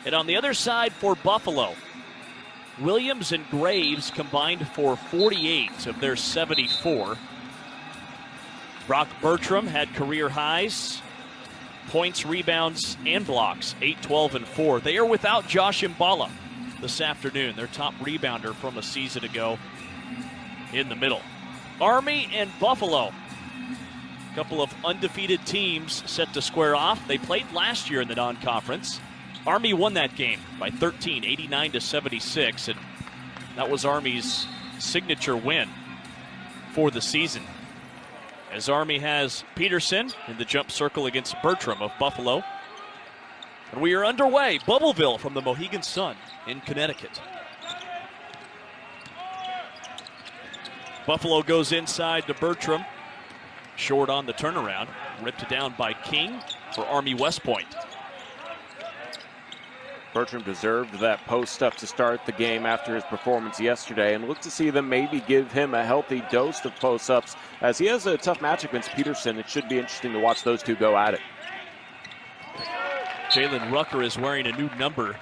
And on the other side for Buffalo, Williams and Graves combined for 48 of their 74. Brock Bertram had career highs, points, rebounds, and blocks, 8, 12, and 4. They are without Josh Mballa this afternoon, their top rebounder from a season ago in the middle. Army and Buffalo, a couple of undefeated teams set to square off. They played last year in the non-conference. Army won that game by 13, 89-76, and that was Army's signature win for the season. As Army has Peterson in the jump circle against Bertram of Buffalo. And we are underway. Bubbleville from the Mohegan Sun in Connecticut. Buffalo goes inside to Bertram. Short on the turnaround. Ripped down by King for Army West Point. Bertram deserved that post-up to start the game after his performance yesterday, and look to see them maybe give him a healthy dose of post-ups. As he has a tough matchup against Peterson, it should be interesting to watch those two go at it. Jalen Rucker is wearing a new number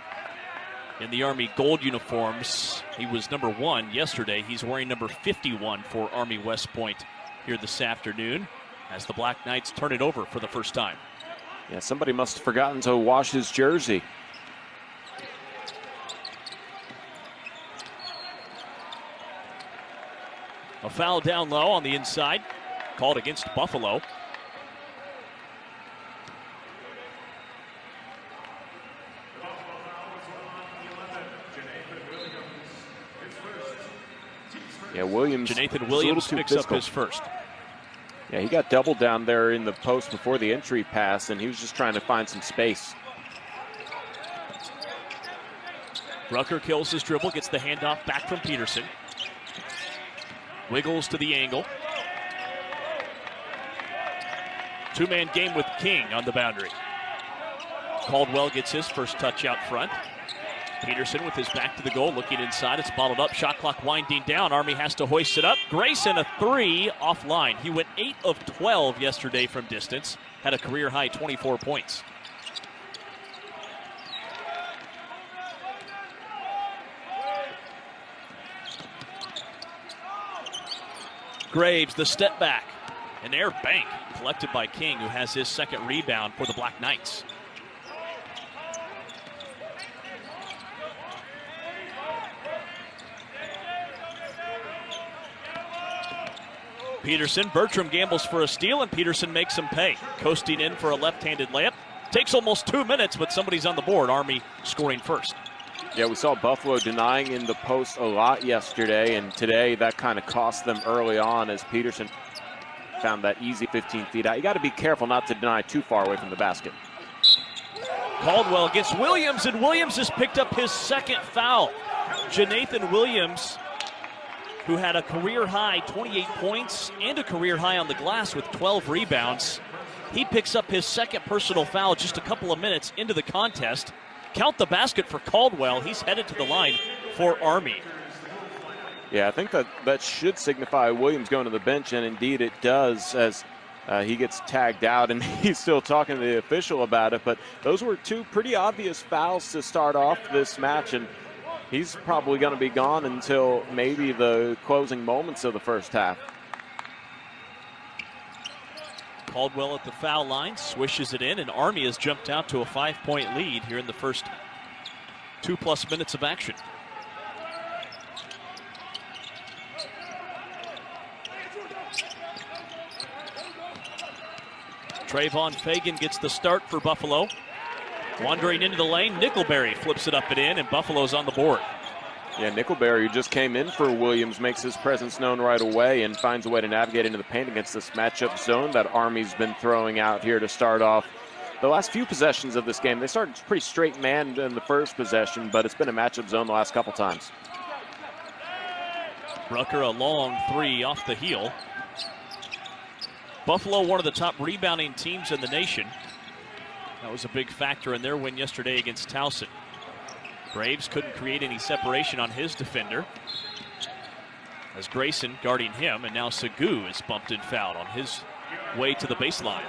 in the Army gold uniforms. He was number 1 yesterday. He's wearing number 51 for Army West Point here this afternoon as the Black Knights turn it over for the first time. Yeah, somebody must have forgotten to wash his jersey. A foul down low on the inside, called against Buffalo. Yeah, Williams. Jonathan Williams picks up his first. Yeah, he got doubled down there in the post before the entry pass, and he was just trying to find some space. Rucker kills his dribble, gets the handoff back from Peterson. Wiggles to the angle. Two-man game with King on the boundary. Caldwell gets his first touch out front. Peterson with his back to the goal, looking inside. It's bottled up. Shot clock winding down. Army has to hoist it up. Grayson, a 3 offline. He went 8 of 12 yesterday from distance. Had a career-high 24 points. Graves, the step back. An air bank collected by King, who has his second rebound for the Black Knights. Peterson, Bertram gambles for a steal, and Peterson makes him pay. Coasting in for a left-handed layup. Takes almost 2 minutes, but somebody's on the board. Army scoring first. Yeah, we saw Buffalo denying in the post a lot yesterday, and today that kind of cost them early on as Peterson found that easy 15 feet out. You got to be careful not to deny too far away from the basket. Caldwell against Williams, and Williams has picked up his second foul. Jonathan Williams, who had a career-high 28 points and a career-high on the glass with 12 rebounds. He picks up his second personal foul just a couple of minutes into the contest. Count the basket for Caldwell. He's headed to the line for Army. Yeah, I think that should signify Williams going to the bench, and indeed it does, as he gets tagged out, and he's still talking to the official about it. But those were two pretty obvious fouls to start off this match, and he's probably going to be gone until maybe the closing moments of the first half. Caldwell at the foul line, swishes it in, and Army has jumped out to a 5-point lead here in the first 2+ minutes of action. Trayvon Fagan gets the start for Buffalo. Wandering into the lane, Nickelberry flips it up and in, and Buffalo's on the board. Yeah, Nickelberry, who just came in for Williams, makes his presence known right away and finds a way to navigate into the paint against this matchup zone that Army's been throwing out here to start off the last few possessions of this game. They started pretty straight man in the first possession, but it's been a matchup zone the last couple times. Rucker, a long 3 off the heel. Buffalo, one of the top rebounding teams in the nation. That was a big factor in their win yesterday against Towson. Graves couldn't create any separation on his defender as Grayson guarding him, and now Segu is bumped and fouled on his way to the baseline.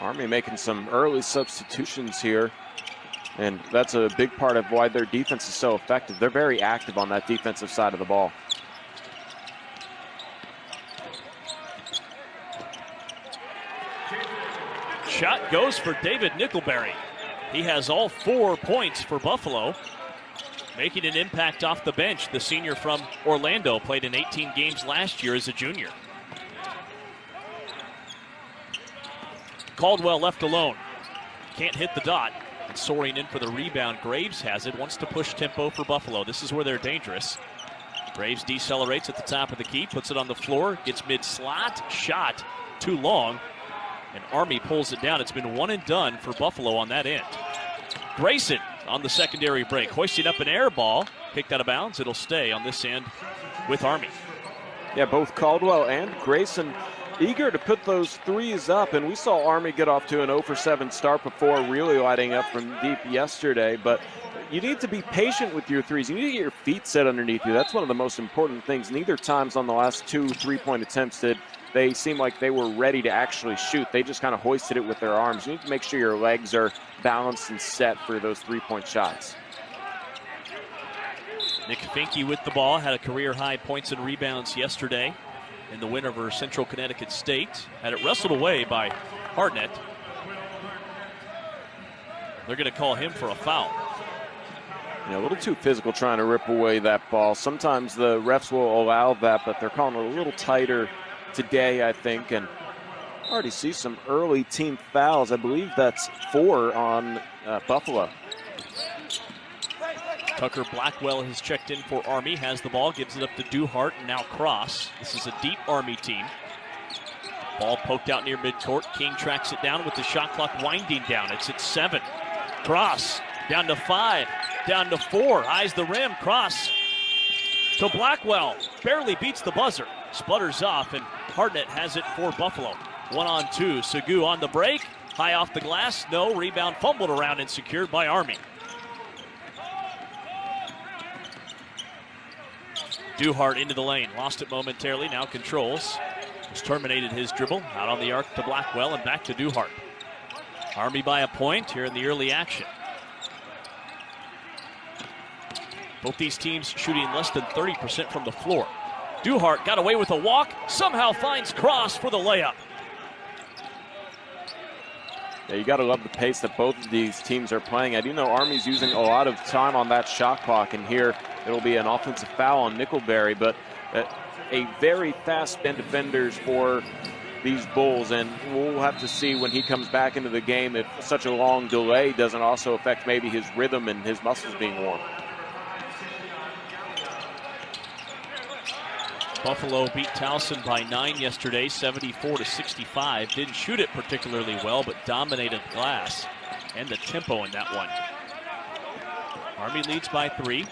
Army making some early substitutions here, and that's a big part of why their defense is so effective. They're very active on that defensive side of the ball. Shot goes for David Nickelberry. He has all 4 points for Buffalo, making an impact off the bench. The senior from Orlando played in 18 games last year as a junior. Caldwell left alone. Can't hit the dot. And soaring in for the rebound, Graves has it. Wants to push tempo for Buffalo. This is where they're dangerous. Graves decelerates at the top of the key, puts it on the floor, gets mid-slot, shot too long, and Army pulls it down. It's been one and done for Buffalo on that end. Grayson on the secondary break, hoisting up an air ball, kicked out of bounds. It'll stay on this end with Army. Yeah, both Caldwell and Grayson eager to put those threes up, and we saw Army get off to an 0 for 7 start before really lighting up from deep yesterday, but you need to be patient with your threes. You need to get your feet set underneath you. That's one of the most important things. Neither times on the last 2 3-point attempts did they seem like they were ready to actually shoot. They just kind of hoisted it with their arms. You need to make sure your legs are balanced and set for those 3-point shots. Nick Finke with the ball, had a career-high points and rebounds yesterday in the win over Central Connecticut State. Had it wrestled away by Hartnett. They're going to call him for a foul. Yeah, a little too physical trying to rip away that ball. Sometimes the refs will allow that, but they're calling it a little tighter today, I think. And I already see some early team fouls. I believe that's 4 on Buffalo. Tucker Blackwell has checked in for Army, has the ball, gives it up to Duhart, and now Cross. This is a deep Army team. Ball poked out near midcourt. King tracks it down with the shot clock winding down. It's at 7. Cross down to 5, down to 4. Eyes the rim. Cross to Blackwell. Barely beats the buzzer. Sputters off, and Hartnett has it for Buffalo. 1-on-2. Segu on the break. High off the glass. No. Rebound fumbled around and secured by Army. Duhart into the lane. Lost it momentarily. Now controls. Has terminated his dribble. Out on the arc to Blackwell and back to Duhart. Army by a point here in the early action. Both these teams shooting less than 30% from the floor. Duhart got away with a walk. Somehow finds Cross for the layup. Yeah, you got to love the pace that both of these teams are playing at. You know, Army's using a lot of time on that shot clock, and here it'll be an offensive foul on Nickelberry, but a very fast bend defenders for these Bulls, and we'll have to see when he comes back into the game if such a long delay doesn't also affect maybe his rhythm and his muscles being warm. Buffalo beat Towson by 9 yesterday, 74-65. Didn't shoot it particularly well, but dominated the glass and the tempo in that one. Army leads by 3.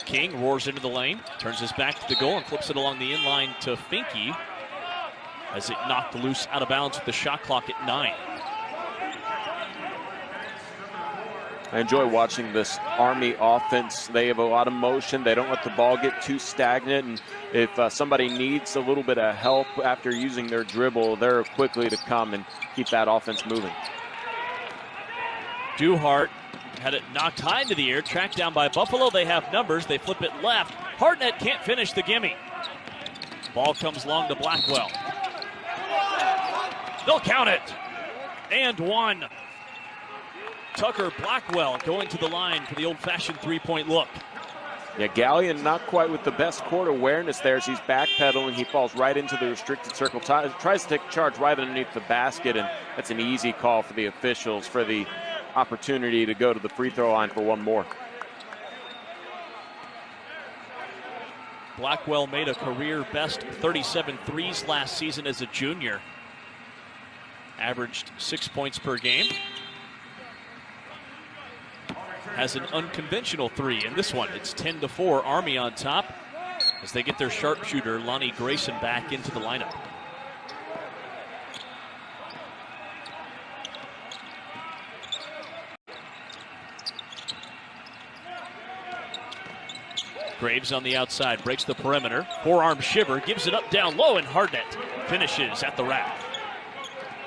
King roars into the lane, turns his back to the goal and flips it along the inline to Finke as it knocked loose out of bounds with the shot clock at 9. I enjoy watching this Army offense. They have a lot of motion. They don't let the ball get too stagnant. And if somebody needs a little bit of help after using their dribble, they're quickly to come and keep that offense moving. Duhart had it knocked high into the air, tracked down by Buffalo. They have numbers. They flip it left. Hartnett can't finish the gimme. Ball comes long to Blackwell. They'll count it. And 1. Tucker Blackwell going to the line for the old-fashioned three-point look. Yeah, Gallion not quite with the best court awareness there as he's backpedaling. He falls right into the restricted circle, tries to take charge right underneath the basket, and that's an easy call for the officials for the opportunity to go to the free throw line for one more. Blackwell made a career-best 37 threes last season as a junior. Averaged 6 points per game. Has an unconventional 3 in this one. It's 10-4, Army on top as they get their sharpshooter Lonnie Grayson back into the lineup. Graves on the outside, breaks the perimeter. Forearm shiver, gives it up down low, and Hartnett finishes at the rack.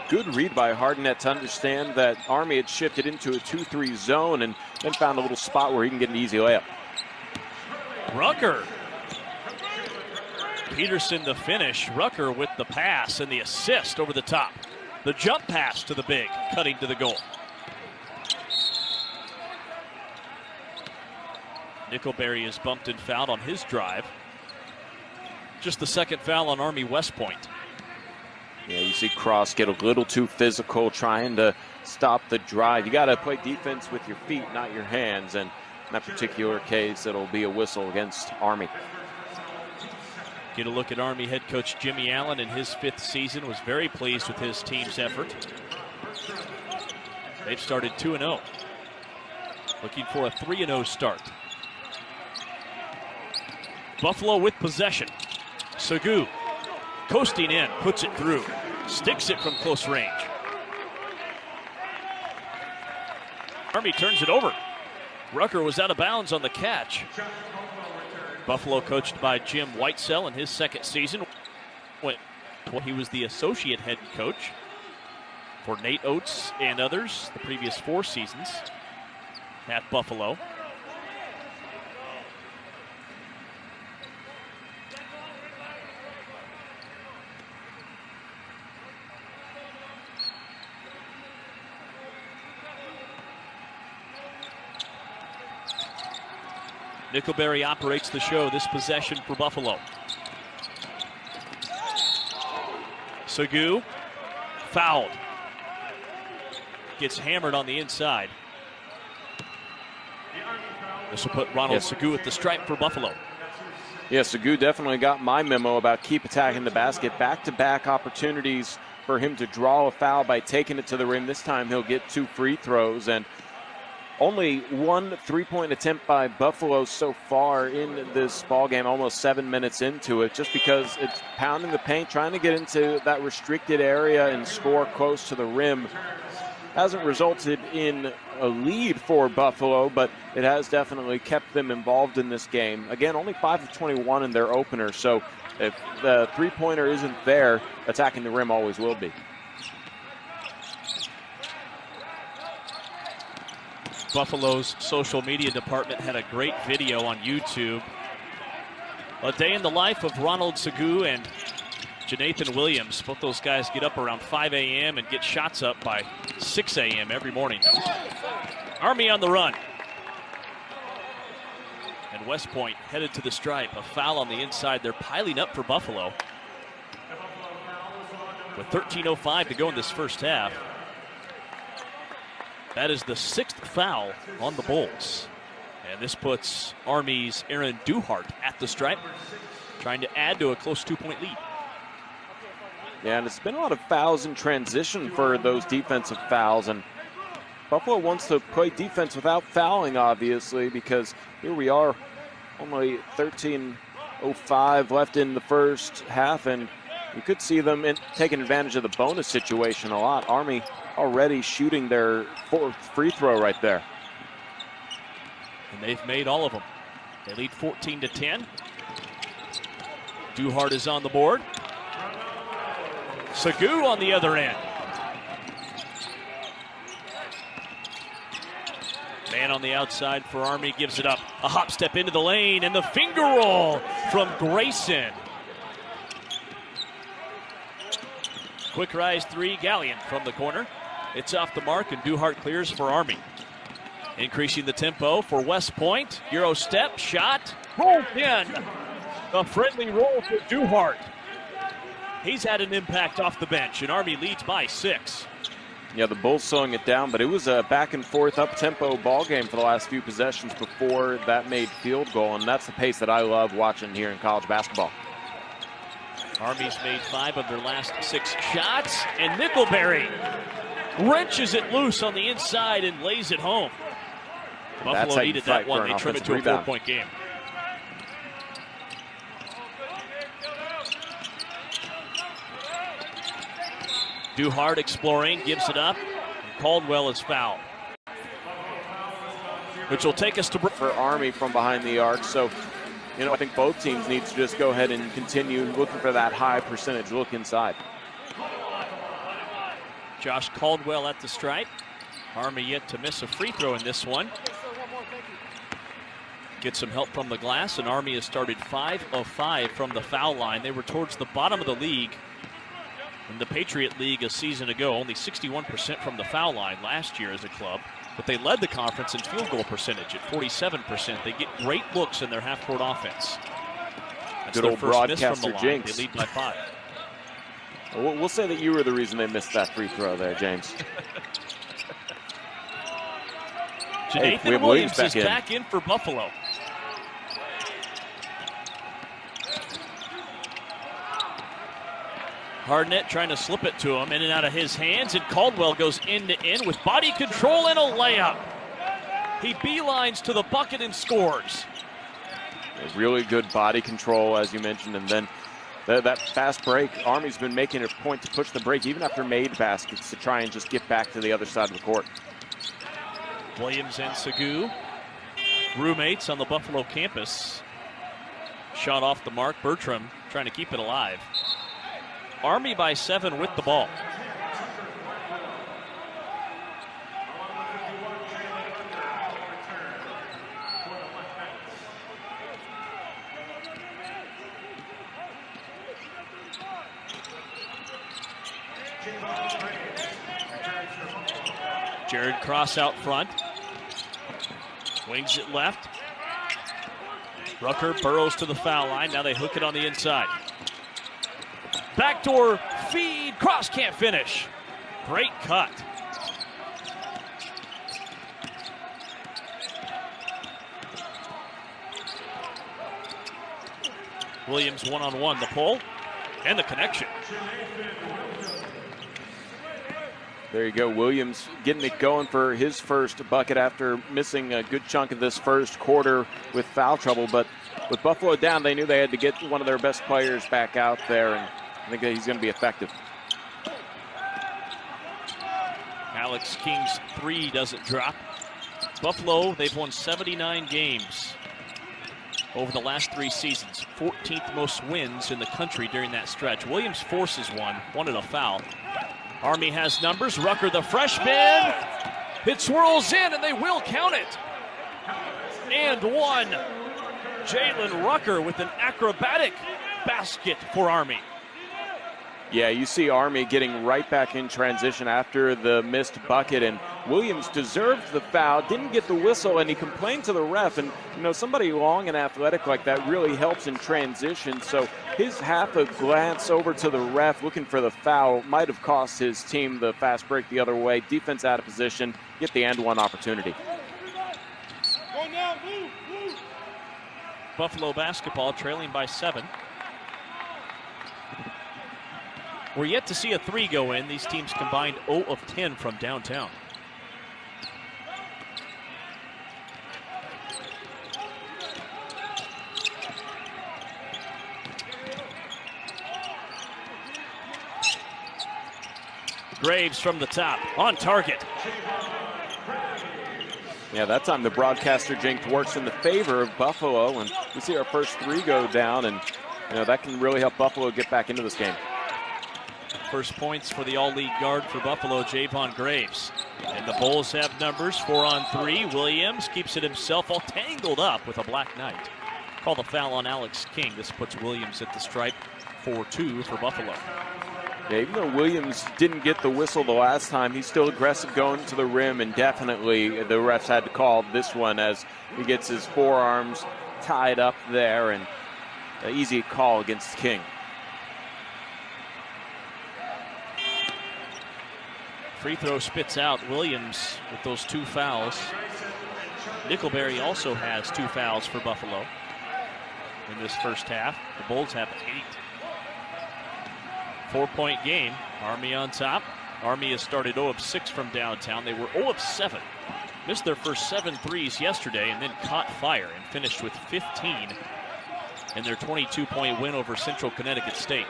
good read by Hardenet to understand that Army had shifted into a 2-3 zone and then found a little spot where he can get an easy layup. Rucker. Peterson the finish. Rucker with the pass and the assist over the top. The jump pass to the big, cutting to the goal. Nickelberry is bumped and fouled on his drive. Just the second foul on Army West Point. Yeah, you see Cross get a little too physical trying to stop the drive. You got to play defense with your feet, not your hands. And in that particular case, it'll be a whistle against Army. Get a look at Army head coach Jimmy Allen in his 5th season. Was very pleased with his team's effort. They've started 2-0. Looking for a 3-0 start. Buffalo with possession. Sagu coasting in, puts it through, sticks it from close range. Army turns it over. Rucker was out of bounds on the catch. Buffalo coached by Jim Whitesell in his 2nd season. He was the associate head coach for Nate Oates and others the previous 4 seasons at Buffalo. Nickelberry operates the show this possession for Buffalo. Sagu, fouled. Gets hammered on the inside. This will put Ronald Sagu at the stripe for Buffalo. Yeah, Sagu definitely got my memo about keep attacking the basket. Back-to-back opportunities for him to draw a foul by taking it to the rim. This time he'll get 2 free throws, and only 1 3-point attempt by Buffalo so far in this ball game, almost 7 minutes into it, just because it's pounding the paint, trying to get into that restricted area and score close to the rim. Hasn't resulted in a lead for Buffalo, but it has definitely kept them involved in this game. Again, only 5 of 21 in their opener, so if the three-pointer isn't there, attacking the rim always will be. Buffalo's social media department had a great video on YouTube. A day in the life of Ronald Sagu and Jonathan Williams. Both those guys get up around 5 a.m. and get shots up by 6 a.m. every morning. Army on the run. And West Point headed to the stripe. A foul on the inside. They're piling up for Buffalo. With 13:05 to go in this first half. That is the 6th foul on the Bulls. And this puts Army's Aaron Duhart at the stripe, trying to add to a close 2-point lead. Yeah, and it's been a lot of fouls in transition for those defensive fouls. And Buffalo wants to play defense without fouling, obviously, because here we are, only 13:05 left in the first half, and you could see them taking advantage of the bonus situation a lot. Army already shooting their 4th free throw right there. And they've made all of them. They lead 14-10. Duhart is on the board. Sagu on the other end. Man on the outside for Army gives it up. A hop step into the lane and the finger roll from Grayson. Quick rise 3, Gallion from the corner. It's off the mark and Duhart clears for Army. Increasing the tempo for West Point. Euro step, shot, rolled in. A friendly roll for Duhart. He's had an impact off the bench, and Army leads by 6. Yeah, the Bulls slowing it down, but it was a back and forth up-tempo ball game for the last few possessions before that made field goal, and that's the pace that I love watching here in college basketball. Army's made 5 of their last 6 shots, and Nickelberry wrenches it loose on the inside and lays it home. Buffalo needed that one. They trim it to a 4-point game. Duhart exploring, gives it up. And Caldwell is fouled. Which will take us to for Army from behind the arc. So, I think both teams need to just go ahead and continue looking for that high percentage look inside. Josh Caldwell at the stripe. Army yet to miss a free throw in this one. Get some help from the glass, and Army has started 5 of 5 from the foul line. They were towards the bottom of the league in the Patriot League a season ago, only 61% from the foul line last year as a club. But they led the conference in field goal percentage at 47%. They get great looks in their half-court offense. That's good their old first miss broadcaster from the line. jinx. They lead by 5. We'll say that you were the reason they missed that free throw there, James. Nathan Williams is back in for Buffalo. Hardnett trying to slip it to him, in and out of his hands, and Caldwell goes end to end with body control and a layup. He beelines to the bucket and scores. A really good body control, as you mentioned, and then that fast break. Army's been making it a point to push the break even after made baskets to try and just get back to the other side of the court. Williams and Segu, roommates on the Buffalo campus. Shot off the mark. Bertram trying to keep it alive. Army by 7 with the ball. Jared Cross out front. Wings it left. Rucker burrows to the foul line. Now they hook it on the inside. Backdoor feed. Cross can't finish. Great cut. Williams one-on-one. The pull and the connection. There you go. Williams getting it going for his first bucket after missing a good chunk of this first quarter with foul trouble. But with Buffalo down, they knew they had to get one of their best players back out there, and I think that he's going to be effective. Alex King's 3 doesn't drop. Buffalo, they've won 79 games over the last 3 seasons. 14th most wins in the country during that stretch. Williams forces one, wanted a foul. Army has numbers. Rucker, the freshman. It swirls in, and they will count it. And one. Jalen Rucker with an acrobatic basket for Army. Yeah, you see Army getting right back in transition after the missed bucket, and Williams deserved the foul, didn't get the whistle, and he complained to the ref. And, you know, somebody long and athletic like that really helps in transition. So his half a glance over to the ref looking for the foul might have cost his team the fast break the other way. Defense out of position, get the and one opportunity. Buffalo basketball trailing by 7. We're yet to see a 3 go in. These teams combined 0 of 10 from downtown. Graves from the top, on target. Yeah, that time the broadcaster jinx works in the favor of Buffalo, and we see our first 3 go down, and you know that can really help Buffalo get back into this game. First points for the all-league guard for Buffalo, Javon Graves. And the Bulls have numbers, 4 on 3. Williams keeps it himself all tangled up with a Black Knight. Call the foul on Alex King. This puts Williams at the stripe, 4-2 for Buffalo. Yeah, even though Williams didn't get the whistle the last time, he's still aggressive going to the rim, and definitely the refs had to call this one as he gets his forearms tied up there, and an easy call against King. Free throw spits out Williams with those 2 fouls. Nickelberry also has 2 fouls for Buffalo in this first half. The Bulls have 8. 4-point game. Army on top. Army has started 0 of 6 from downtown. They were 0 of 7. Missed their first 7 threes yesterday and then caught fire and finished with 15 in their 22-point win over Central Connecticut State.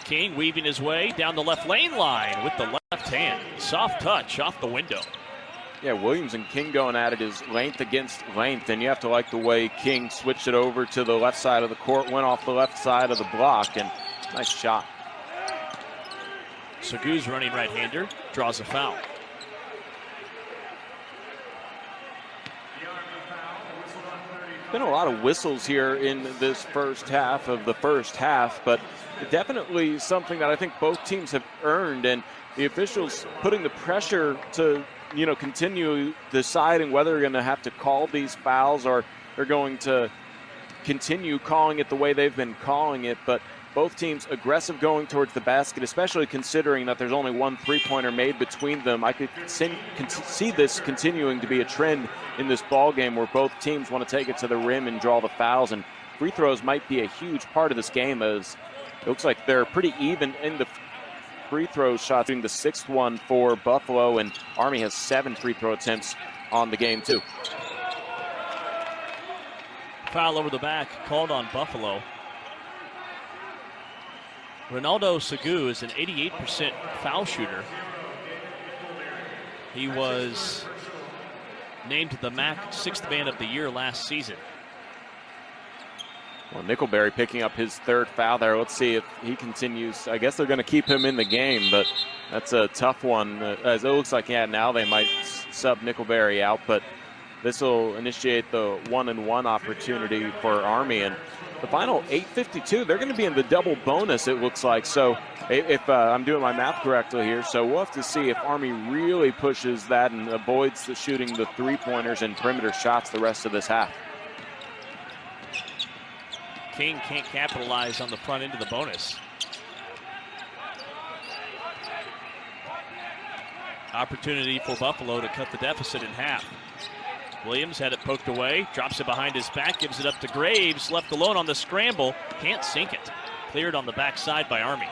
King weaving his way down the left lane line with the left hand. Soft touch off the window. Yeah, Williams and King going at it is length against length, and you have to like the way King switched it over to the left side of the court, went off the left side of the block, and nice shot. Segu's running right-hander, draws a foul. Been a lot of whistles here in this first half of the first half, but definitely something that I think both teams have earned, and the officials putting the pressure to, continue deciding whether they're going to have to call these fouls or they're going to continue calling it the way they've been calling it. But both teams aggressive going towards the basket, especially considering that there's only one three-pointer made between them. I could see this continuing to be a trend in this ball game where both teams want to take it to the rim and draw the fouls, and free throws might be a huge part of this game, as it looks like they're pretty even in the free throw shots, being the sixth one for Buffalo, and Army has 7 free throw attempts on the game too. Foul over the back called on Buffalo. Ronaldo Segu is an 88% foul shooter. He was named the MAC 6th Man of the Year last season. Well, Nickelberry picking up his 3rd foul there. Let's see if he continues. I guess they're going to keep him in the game, but that's a tough one. As it looks like, now they might sub Nickelberry out, but this will initiate the 1-and-1 opportunity for Army. And the final 8:52, they're going to be in the double bonus, it looks like. So if I'm doing my math correctly here, so we'll have to see if Army really pushes that and avoids the shooting the three-pointers and perimeter shots the rest of this half. King can't capitalize on the front end of the bonus. Opportunity for Buffalo to cut the deficit in half. Williams had it poked away, drops it behind his back, gives it up to Graves, left alone on the scramble, can't sink it. Cleared on the backside by Army.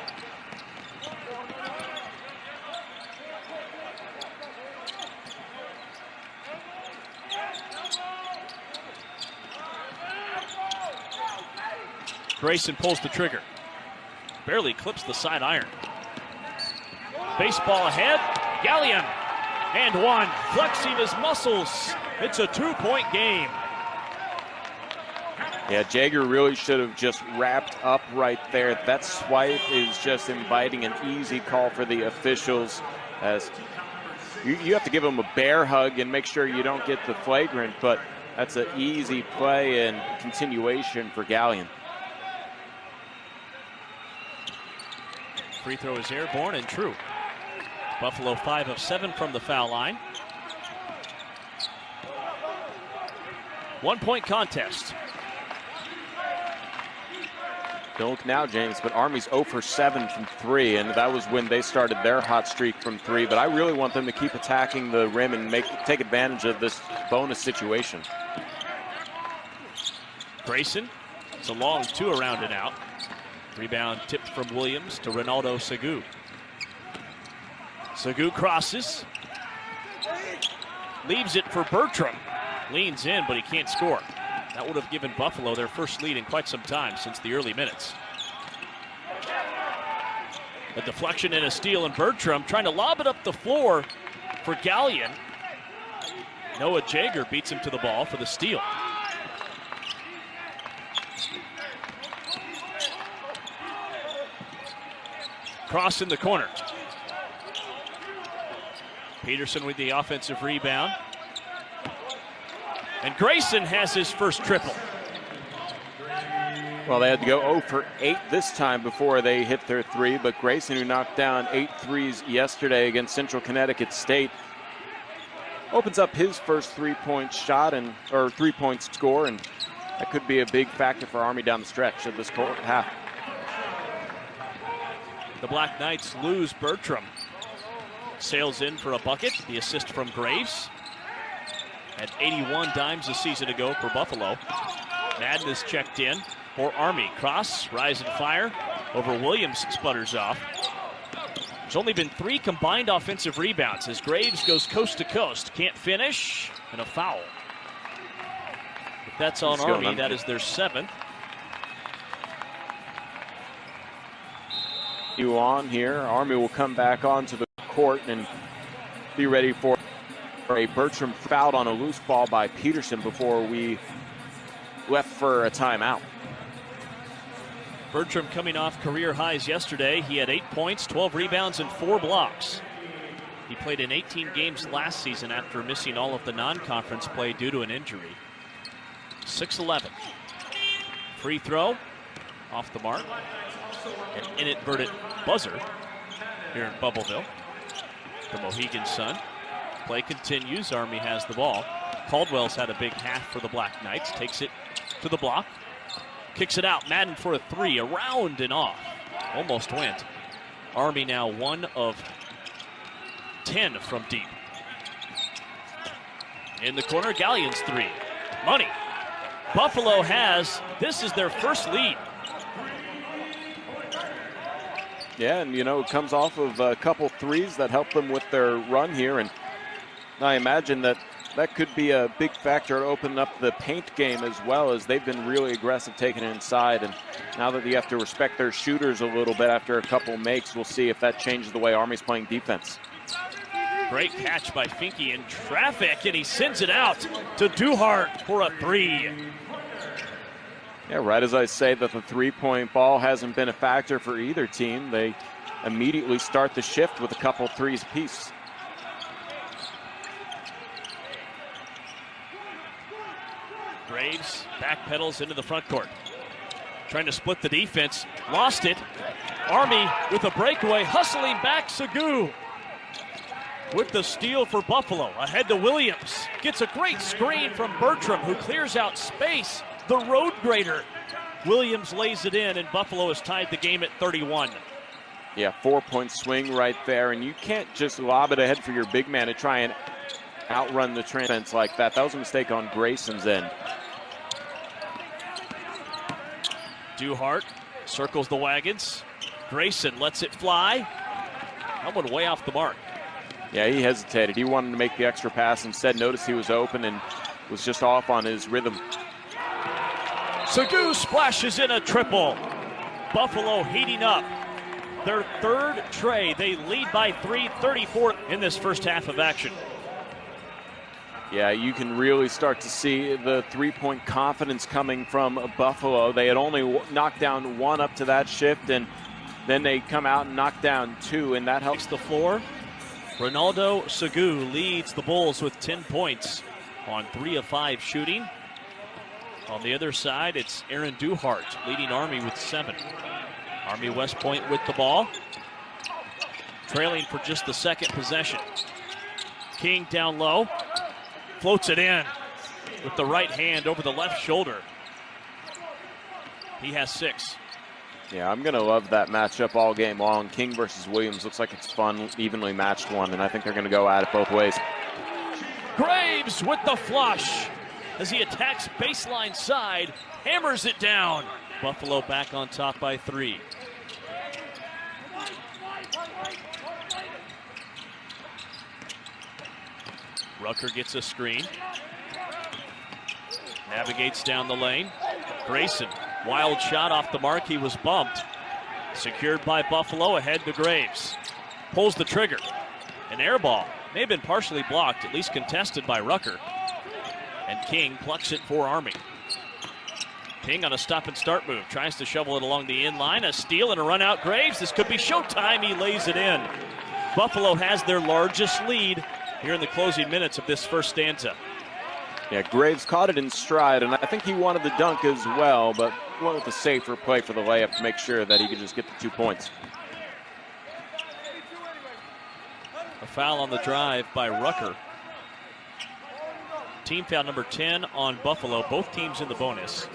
Grayson pulls the trigger. Barely clips the side iron. Baseball ahead. Gallion. And one. Flexing his muscles. It's a 2-point game. Yeah, Jaeger really should have just wrapped up right there. That swipe is just inviting an easy call for the officials, as you have to give them a bear hug and make sure you don't get the flagrant, but that's an easy play and continuation for Gallion. Free throw is airborne and true. Buffalo 5 of 7 from the foul line. 1-point contest. Don't look now, James, but Army's 0 for 7 from 3, and that was when they started their hot streak from 3. But I really want them to keep attacking the rim and take advantage of this bonus situation. Grayson, it's a long 2 around and out. Rebound tipped from Williams to Ronaldo Segu. Segu crosses. Leaves it for Bertram. Leans in, but he can't score. That would have given Buffalo their first lead in quite some time since the early minutes. A deflection and a steal, and Bertram trying to lob it up the floor for Gallion. Noah Jaeger beats him to the ball for the steal. Cross in the corner. Peterson with the offensive rebound. And Grayson has his first triple. Well, they had to go 0 for 8 this time before they hit their 3, but Grayson, who knocked down 8 threes yesterday against Central Connecticut State, opens up his first 3-point shot or 3-point score, and that could be a big factor for Army down the stretch of this half. The Black Knights lose Bertram. Sails in for a bucket. The assist from Graves. Had 81 dimes a season ago for Buffalo. Madden is checked in for Army. Cross, rise and fire over Williams, sputters off. There's only been 3 combined offensive rebounds as Graves goes coast to coast. Can't finish, and a foul. If that's on Army, that is their 7th. On here, Army will come back onto the court and be ready for Bertram fouled on a loose ball by Peterson before we left for a timeout. Bertram coming off career highs yesterday. He had 8 points, 12 rebounds, and 4 blocks. He played in 18 games last season after missing all of the non-conference play due to an injury. 6'11". Free throw off the mark. An inadvertent buzzer here in Bubbleville. The Mohegan Sun. Play continues. Army has the ball. Caldwell's had a big half for the Black Knights. Takes it to the block. Kicks it out. Madden for a 3. Around and off. Almost went. Army now 1 of 10 from deep. In the corner, Galleon's 3. Money. Buffalo has, this is their first lead. Yeah, and it comes off of a couple threes that help them with their run here, and I imagine that could be a big factor to open up the paint game as well, as they've been really aggressive taking it inside, and now that you have to respect their shooters a little bit after a couple makes, we'll see if that changes the way Army's playing defense. Great catch by Finke in traffic, and he sends it out to Duhart for a 3. Yeah, right as I say that the three-point ball hasn't been a factor for either team, they immediately start the shift with a couple threes apiece. Graves backpedals into the front court. Trying to split the defense. Lost it. Army with a breakaway. Hustling back. Segou with the steal for Buffalo. Ahead to Williams. Gets a great screen from Bertram, who clears out space. The road grader. Williams lays it in, and Buffalo has tied the game at 31. Yeah, 4-point swing right there, and you can't just lob it ahead for your big man to try and outrun the defense like that. That was a mistake on Grayson's end. Duhart circles the wagons. Grayson lets it fly. That one way off the mark. Yeah, he hesitated. He wanted to make the extra pass. Instead, noticed he was open and was just off on his rhythm. Segou splashes in a triple. Buffalo heating up. Their third tray. They lead by 3, 34 in this first half of action. Yeah, you can really start to see the three-point confidence coming from Buffalo. They had only knocked down 1 up to that shift, and then they come out and knock down 2, and that helps the floor. Ronaldo Segou leads the Bulls with 10 points on 3 of 5 shooting. On the other side, it's Aaron Duhart leading Army with 7. Army West Point with the ball. Trailing for just the second possession. King down low. Floats it in with the right hand over the left shoulder. He has 6. Yeah, I'm going to love that matchup all game long. King versus Williams looks like it's fun, evenly matched one, and I think they're going to go at it both ways. Graves with the flush as he attacks baseline side, hammers it down. Buffalo back on top by 3. Rucker gets a screen. Navigates down the lane. Grayson, wild shot off the mark. He was bumped. Secured by Buffalo, ahead to Graves. Pulls the trigger. An air ball. May have been partially blocked, at least contested by Rucker. And King plucks it for Army. King on a stop and start move. Tries to shovel it along the inline. A steal and a run out. Graves, this could be showtime. He lays it in. Buffalo has their largest lead here in the closing minutes of this first stanza. Yeah, Graves caught it in stride, and I think he wanted the dunk as well, but went with a safer play for the layup to make sure that he could just get the 2 points. A foul on the drive by Rucker. Team foul number 10 on Buffalo. Both teams in the bonus.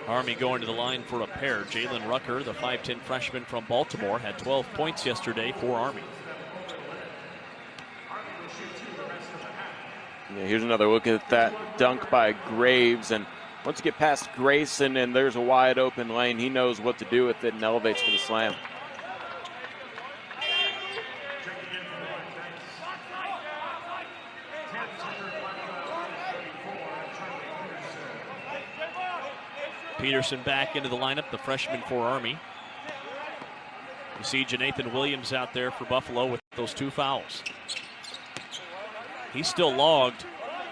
Army going to the line for a pair. Jalen Rucker, the 5'10 freshman from Baltimore, had 12 points yesterday for Army. Yeah, here's another look at that dunk by Graves, and once you get past Grayson and there's a wide open lane, he knows what to do with it and elevates for the slam. Peterson back into the lineup, the freshman for Army. You see Janathan Williams out there for Buffalo with those 2 fouls. He still logged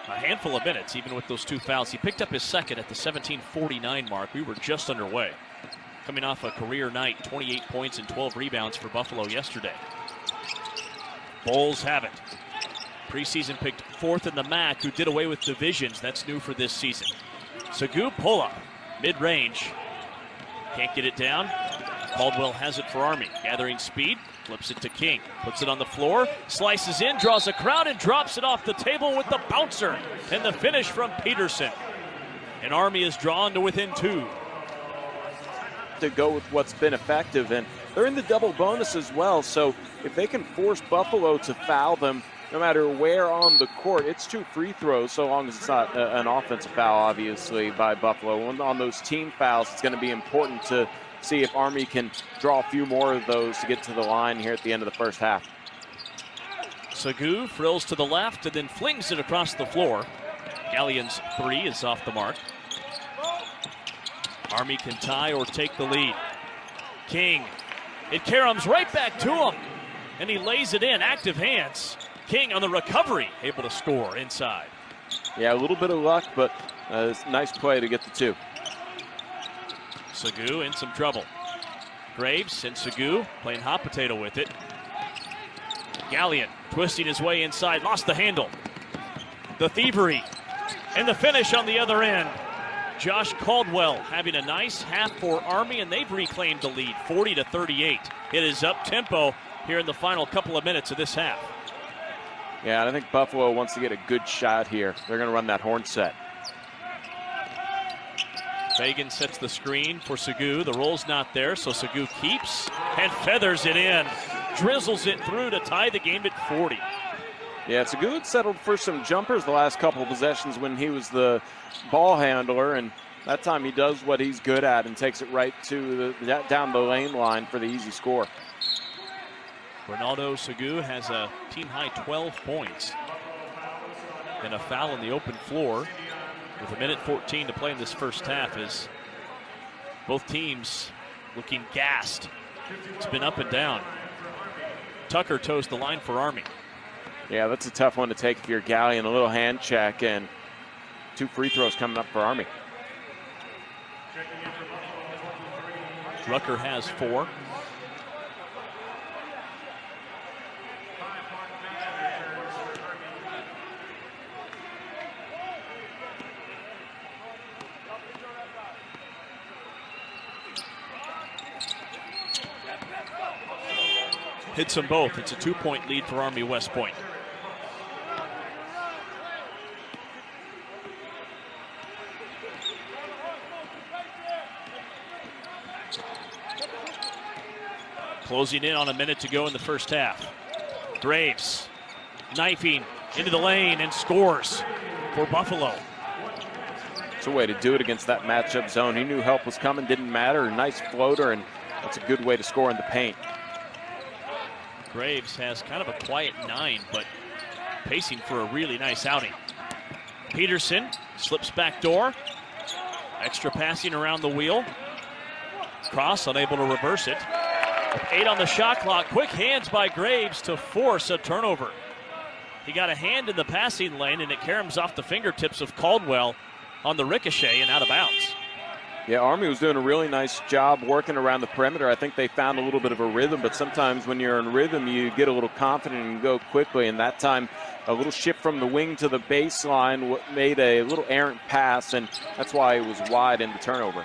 a handful of minutes, even with those 2 fouls. He picked up his second at the 17:49 mark. We were just underway. Coming off a career night, 28 points and 12 rebounds for Buffalo yesterday. Bulls have it. Preseason picked 4th in the MAC, who did away with divisions. That's new for this season. Sagu pull-up, mid-range. Can't get it down. Caldwell has it for Army. Gathering speed, flips it to King. Puts it on the floor, slices in, draws a crowd, and drops it off the table with the bouncer. And the finish from Peterson. And Army is drawn to within 2. To go with what's been effective, and they're in the double bonus as well, so if they can force Buffalo to foul them no matter where on the court, it's 2 free throws, so long as it's not an offensive foul, obviously, by Buffalo. On those team fouls, it's going to be important to see if Army can draw a few more of those to get to the line here at the end of the first half. Sagu frills to the left and then flings it across the floor. Galleon's 3 is off the mark. Army can tie or take the lead. King, it caroms right back to him, and he lays it in. Active hands. King on the recovery, able to score inside. Yeah, a little bit of luck, but it's a nice play to get the 2. Sagu in some trouble. Graves and Sagu playing hot potato with it. Galleon twisting his way inside, lost the handle. The thievery, and the finish on the other end. Josh Caldwell having a nice half for Army, and they've reclaimed the lead, 40-38. It is up-tempo here in the final couple of minutes of this half. Yeah, and I think Buffalo wants to get a good shot here. They're going to run that horn set. Fagan sets the screen for Sagu. The roll's not there, so Sagu keeps and feathers it in. Drizzles it through to tie the game at 40. Yeah, Sagu had settled for some jumpers the last couple of possessions when he was the ball handler, and that time he does what he's good at and takes it right to down the lane line for the easy score. Ronaldo Sagu has a team-high 12 points. And a foul on the open floor with 1:14 to play in this first half as both teams looking gassed. It's been up and down. Tucker toes the line for Army. Yeah, that's a tough one to take if you're Galleon. A little hand check and 2 free throws coming up for Army. Rucker has 4. Hits them both. It's a 2-point lead for Army West Point. Closing in on a minute to go in the first half. Graves knifing into the lane and scores for Buffalo. It's a way to do it against that matchup zone. He knew help was coming, didn't matter. Nice floater, and that's a good way to score in the paint. Graves has kind of a quiet 9, but pacing for a really nice outing. Peterson slips back door. Extra passing around the wheel. Cross unable to reverse it. 8 on the shot clock. Quick hands by Graves to force a turnover. He got a hand in the passing lane, and it caroms off the fingertips of Caldwell on the ricochet and out of bounds. Yeah, Army was doing a really nice job working around the perimeter. I think they found a little bit of a rhythm, but sometimes when you're in rhythm, you get a little confident and go quickly. And that time, a little shift from the wing to the baseline made a little errant pass, and that's why it was wide in the turnover.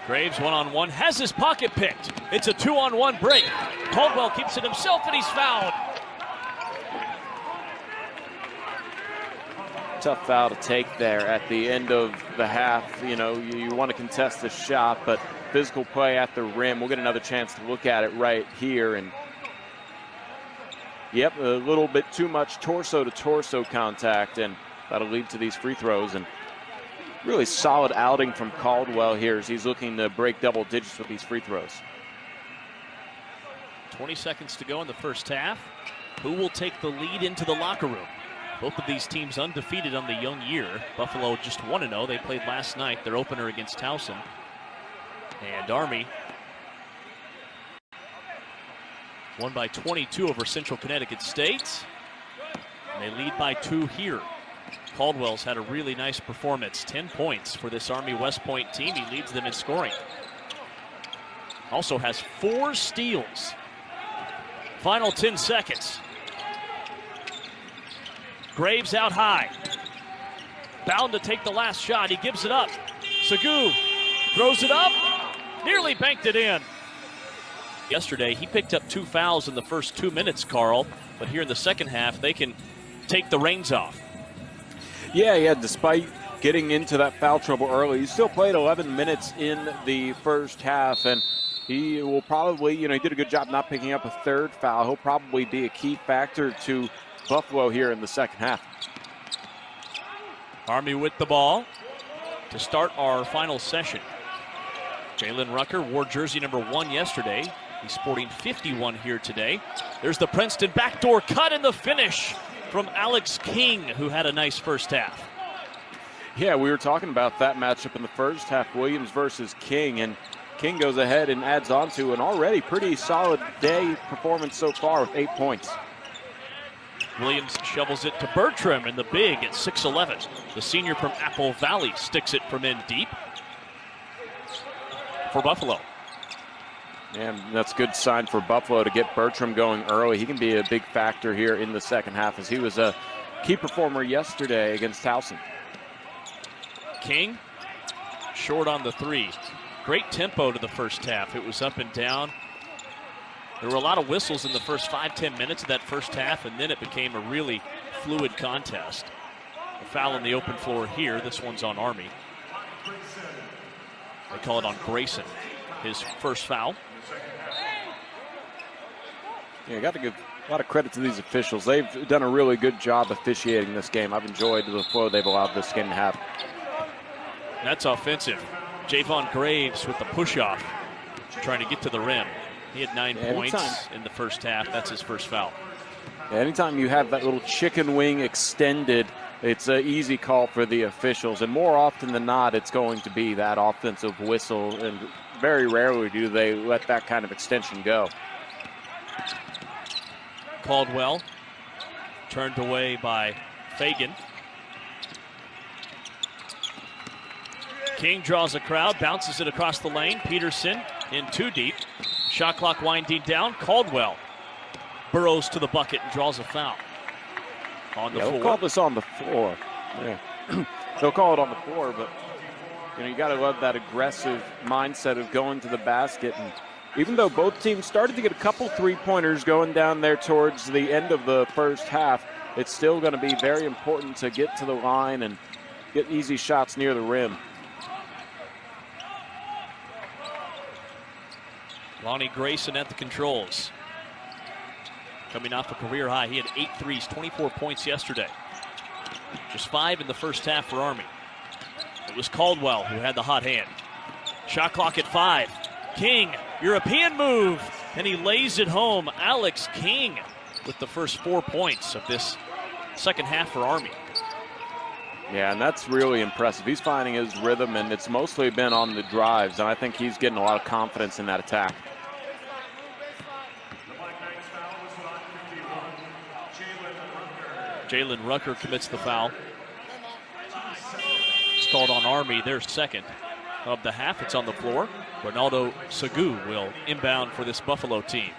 Graves one-on-one, has his pocket picked. It's a 2-on-1 break. Caldwell keeps it himself, and he's fouled. Tough foul to take there at the end of the half. You know, you want to contest the shot, but physical play at the rim. We'll get another chance to look at it right here. And yep, a little bit too much torso-to-torso contact, and that'll lead to these free throws. And really solid outing from Caldwell here as he's looking to break double digits with these free throws. 20 seconds to go in the first half. Who will take the lead into the locker room? Both of these teams undefeated on the young year. Buffalo just 1-0. They played last night, their opener against Towson. And Army Won by 22 over Central Connecticut State. And they lead by 2 here. Caldwell's had a really nice performance. 10 points for this Army West Point team. He leads them in scoring. Also has 4 steals. Final 10 seconds. Graves out high. Bound to take the last shot. He gives it up. Sagu throws it up. Nearly banked it in. Yesterday, he picked up 2 fouls in the first 2 minutes, Carl. But here in the second half, they can take the reins off. Yeah, despite getting into that foul trouble early, he still played 11 minutes in the first half, and he will probably, he did a good job not picking up a 3rd foul. He'll probably be a key factor to Buffalo here in the second half. Army with the ball to start our final session. Jalen Rucker wore jersey number 1 yesterday. He's sporting 51 here today. There's the Princeton backdoor cut and the finish from Alex King, who had a nice first half. Yeah, we were talking about that matchup in the first half, Williams versus King, and King goes ahead and adds on to an already pretty solid day performance so far with 8 points. Williams shovels it to Bertram in the big at 6'11". The senior from Apple Valley sticks it from in deep for Buffalo. And that's a good sign for Buffalo to get Bertram going early. He can be a big factor here in the second half, as he was a key performer yesterday against Towson. King, short on the 3. Great tempo to the first half. It was up and down. There were a lot of whistles in the first 5-10 minutes of that first half, and then it became a really fluid contest. A foul in the open floor here. This one's on Army. They call it on Grayson, his first foul. Yeah, got to give a lot of credit to these officials. They've done a really good job officiating this game. I've enjoyed the flow they've allowed this game to have. That's offensive. Javon Graves with the push-off, trying to get to the rim. He had 9 points in the first half. That's his first foul. Yeah, anytime you have that little chicken wing extended, it's an easy call for the officials. And more often than not, it's going to be that offensive whistle. And very rarely do they let that kind of extension go. Caldwell turned away by Fagan. King draws a crowd, bounces it across the lane. Peterson in 2 deep. Shot clock winding down. Caldwell burrows to the bucket and draws a foul. On the floor. They'll call this on the floor. Yeah. They'll call it on the floor, but you got to love that aggressive mindset of going to the basket. And even though both teams started to get a couple 3-pointers going down there towards the end of the first half, it's still going to be very important to get to the line and get easy shots near the rim. Lonnie Grayson at the controls. Coming off a career high. He had 8 threes, 24 points yesterday. Just 5 in the first half for Army. It was Caldwell who had the hot hand. Shot clock at 5. King, European move, and he lays it home. Alex King with the first 4 points of this second half for Army. Yeah, and that's really impressive. He's finding his rhythm, and it's mostly been on the drives, and I think he's getting a lot of confidence in that attack. Jalen Rucker commits the foul. It's called on Army, their second of the half. It's on the floor. Ronaldo Sagu will inbound for this Buffalo team.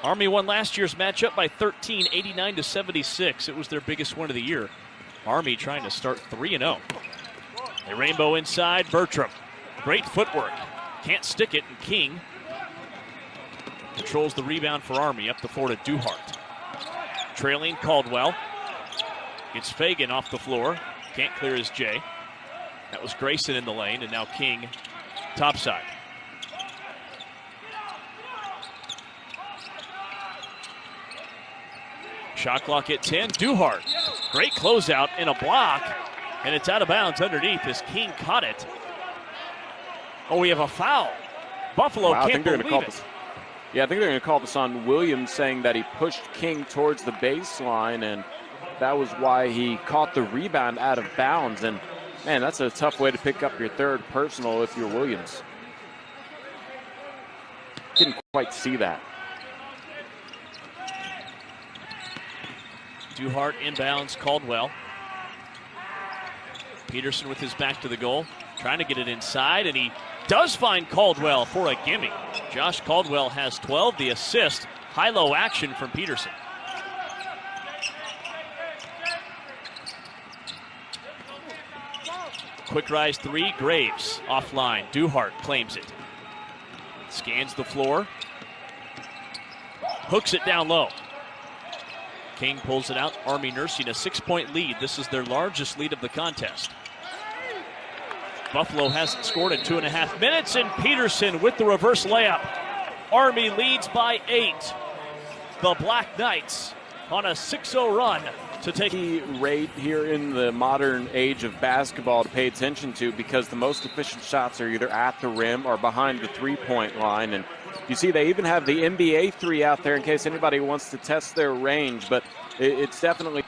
Army won last year's matchup by 13, 89-76. It was their biggest win of the year. Army trying to start 3-0. A rainbow inside, Bertram. Great footwork. Can't stick it, and King controls the rebound for Army up the floor to Duhart. Trailing Caldwell. It's Fagan off the floor. Can't clear his J. That was Grayson in the lane, and now King topside. Shot clock at 10. Duhart. Great closeout and a block, and it's out of bounds underneath as King caught it. Oh, we have a foul. Buffalo can't believe it. Yeah, I think they're going to call this on Williams, saying that he pushed King towards the baseline, and that was why he caught the rebound out of bounds. And, man, that's a tough way to pick up your third personal if you're Williams. Didn't quite see that. Duhart inbounds Caldwell. Peterson with his back to the goal, trying to get it inside, and he does find Caldwell for a gimme. Josh Caldwell has 12, the assist. High-low action from Peterson. Quick rise three, Graves offline. Duhart claims it. Scans the floor. Hooks it down low. King pulls it out. Army nursing a 6-point lead. This is their largest lead of the contest. Buffalo hasn't scored in 2.5 minutes, and Peterson with the reverse layup. Army leads by 8. The Black Knights on a 6-0 run to take key rate here in the modern age of basketball to pay attention to, because the most efficient shots are either at the rim or behind the three-point line. And you see they even have the NBA three out there in case anybody wants to test their range. But it's definitely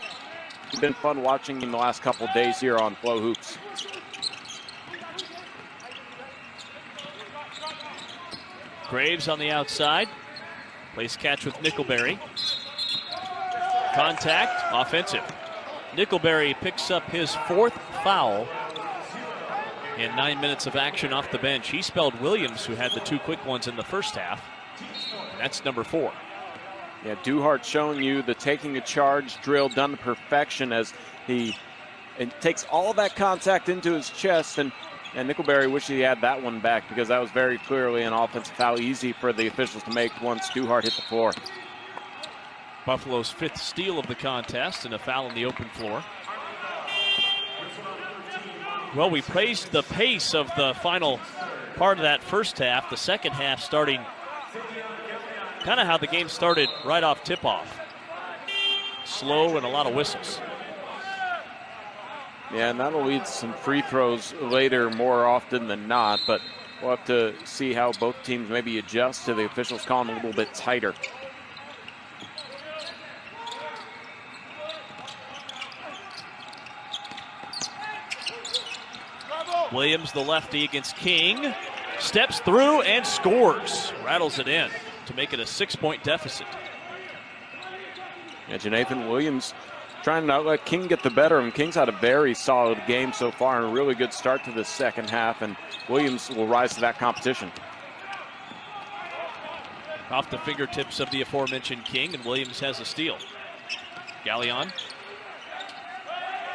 been fun watching in the last couple days here on Flow Hoops. Graves on the outside. Plays catch with Nickelberry. Contact, offensive. Nickelberry picks up his 4th foul in 9 minutes of action off the bench. He spelled Williams, who had the 2 quick ones in the first half. And that's number 4. Yeah, Duhart showing you the taking a charge drill done to perfection as he takes all that contact into his chest. And Nickelberry wished he had that one back, because that was very clearly an offensive foul, easy for the officials to make once Duhart hit the floor. Buffalo's 5th steal of the contest and a foul on the open floor. Well, we praised the pace of the final part of that first half. The second half starting kind of how the game started right off tip-off. Slow and a lot of whistles. Yeah, and that'll lead to some free throws later more often than not, but we'll have to see how both teams maybe adjust to the officials calling a little bit tighter. Williams, the lefty against King, steps through and scores. Rattles it in to make it a 6-point deficit. Yeah, Jonathan Williams trying to not let King get the better of him. King's had a very solid game so far and a really good start to the second half, and Williams will rise to that competition. Off the fingertips of the aforementioned King, and Williams has a steal. Gallion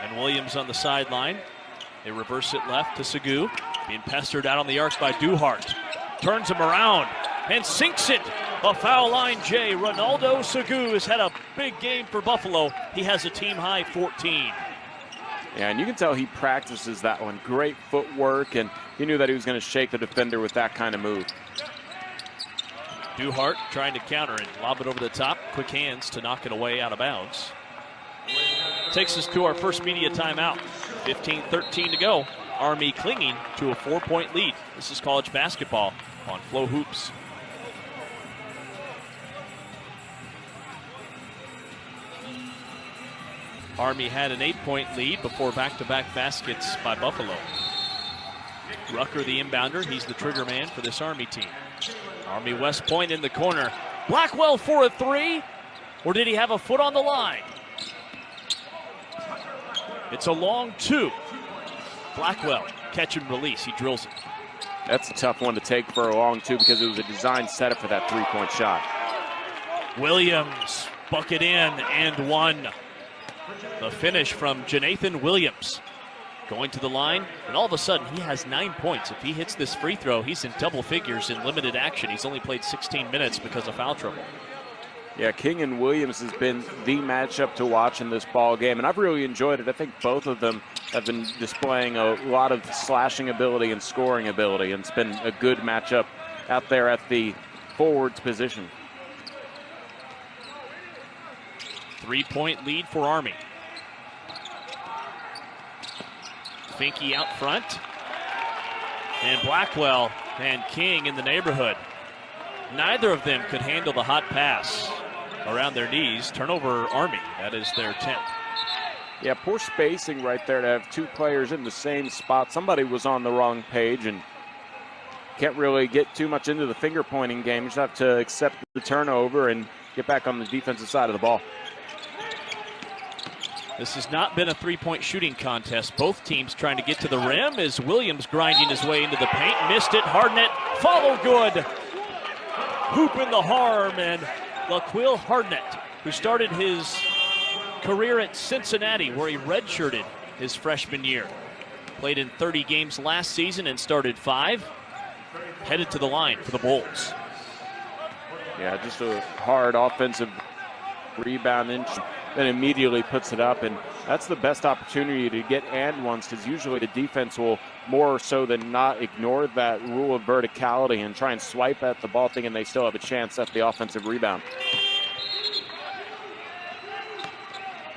and Williams on the sideline. They reverse it left to Segu. Being pestered out on the arc by Duhart. Turns him around and sinks it. A foul line J. Ronaldo Segu has had a big game for Buffalo. He has a team-high 14. Yeah, and you can tell he practices that one. Great footwork, and he knew that he was going to shake the defender with that kind of move. Duhart trying to counter and lob it over the top. Quick hands to knock it away out of bounds. Takes us to our first media timeout. 15-13 to go. Army clinging to a 4-point lead. This is college basketball on Flow Hoops. Army had an 8-point lead before back-to-back baskets by Buffalo. Rucker, the inbounder, he's the trigger man for this Army team. Army West Point in the corner. Blackwell for a 3, or did he have a foot on the line? It's a long 2. Blackwell, catch and release, he drills it. That's a tough one to take for a long 2 because it was a designed setup for that 3-point shot. Williams, bucket in and 1. The finish from Jonathan Williams. Going to the line, and all of a sudden he has 9 points. If he hits this free throw, he's in double figures in limited action. He's only played 16 minutes because of foul trouble. Yeah, King and Williams has been the matchup to watch in this ball game, and I've really enjoyed it. I think both of them have been displaying a lot of slashing ability and scoring ability, and it's been a good matchup out there at the forwards position. 3-point lead for Army. Finke out front. And Blackwell and King in the neighborhood. Neither of them could handle the hot pass around their knees. Turnover Army. That is their 10th. Yeah, poor spacing right there to have 2 players in the same spot. Somebody was on the wrong page and can't really get too much into the finger-pointing game. You just have to accept the turnover and get back on the defensive side of the ball. This has not been a three-point shooting contest. Both teams trying to get to the rim as Williams grinding his way into the paint. Missed it. Hardnett. Follow good. Hoop in the harm. And LaQuil Hardnett, who started his career at Cincinnati, where he redshirted his freshman year. Played in 30 games last season and started 5. Headed to the line for the Bulls. Yeah, just a hard offensive rebound and then immediately puts it up, and that's the best opportunity to get and ones, because usually the defense will more so than not ignore that rule of verticality and try and swipe at the ball thinking they still have a chance at the offensive rebound.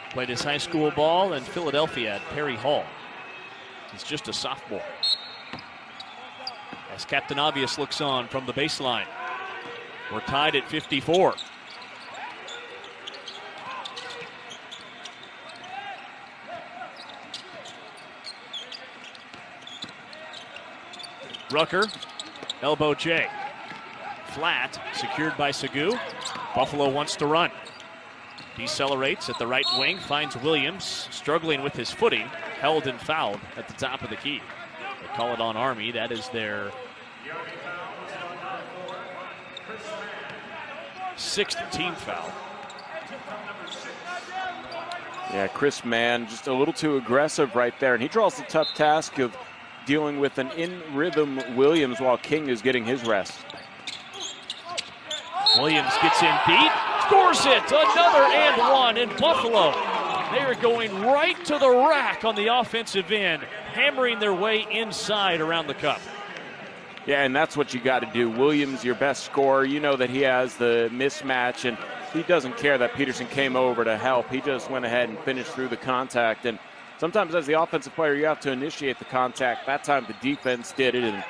Played his high school ball in Philadelphia at Perry Hall. He's just a sophomore. As Captain Obvious looks on from the baseline. We're tied at 54. Rucker, elbow J. Flat, secured by Segu. Buffalo wants to run. Decelerates at the right wing, finds Williams, struggling with his footing, held and fouled at the top of the key. They call it on Army. That is their 6th team foul. Yeah, Chris Mann just a little too aggressive right there, and he draws the tough task of dealing with an in-rhythm Williams while King is getting his rest. Williams gets in beat, scores it, another and one in Buffalo. They are going right to the rack on the offensive end, hammering their way inside around the cup. Yeah, and that's what you got to do. Williams, your best scorer. You know that he has the mismatch, and he doesn't care that Peterson came over to help. He just went ahead and finished through the contact. And sometimes as the offensive player, you have to initiate the contact. That time the defense did it, and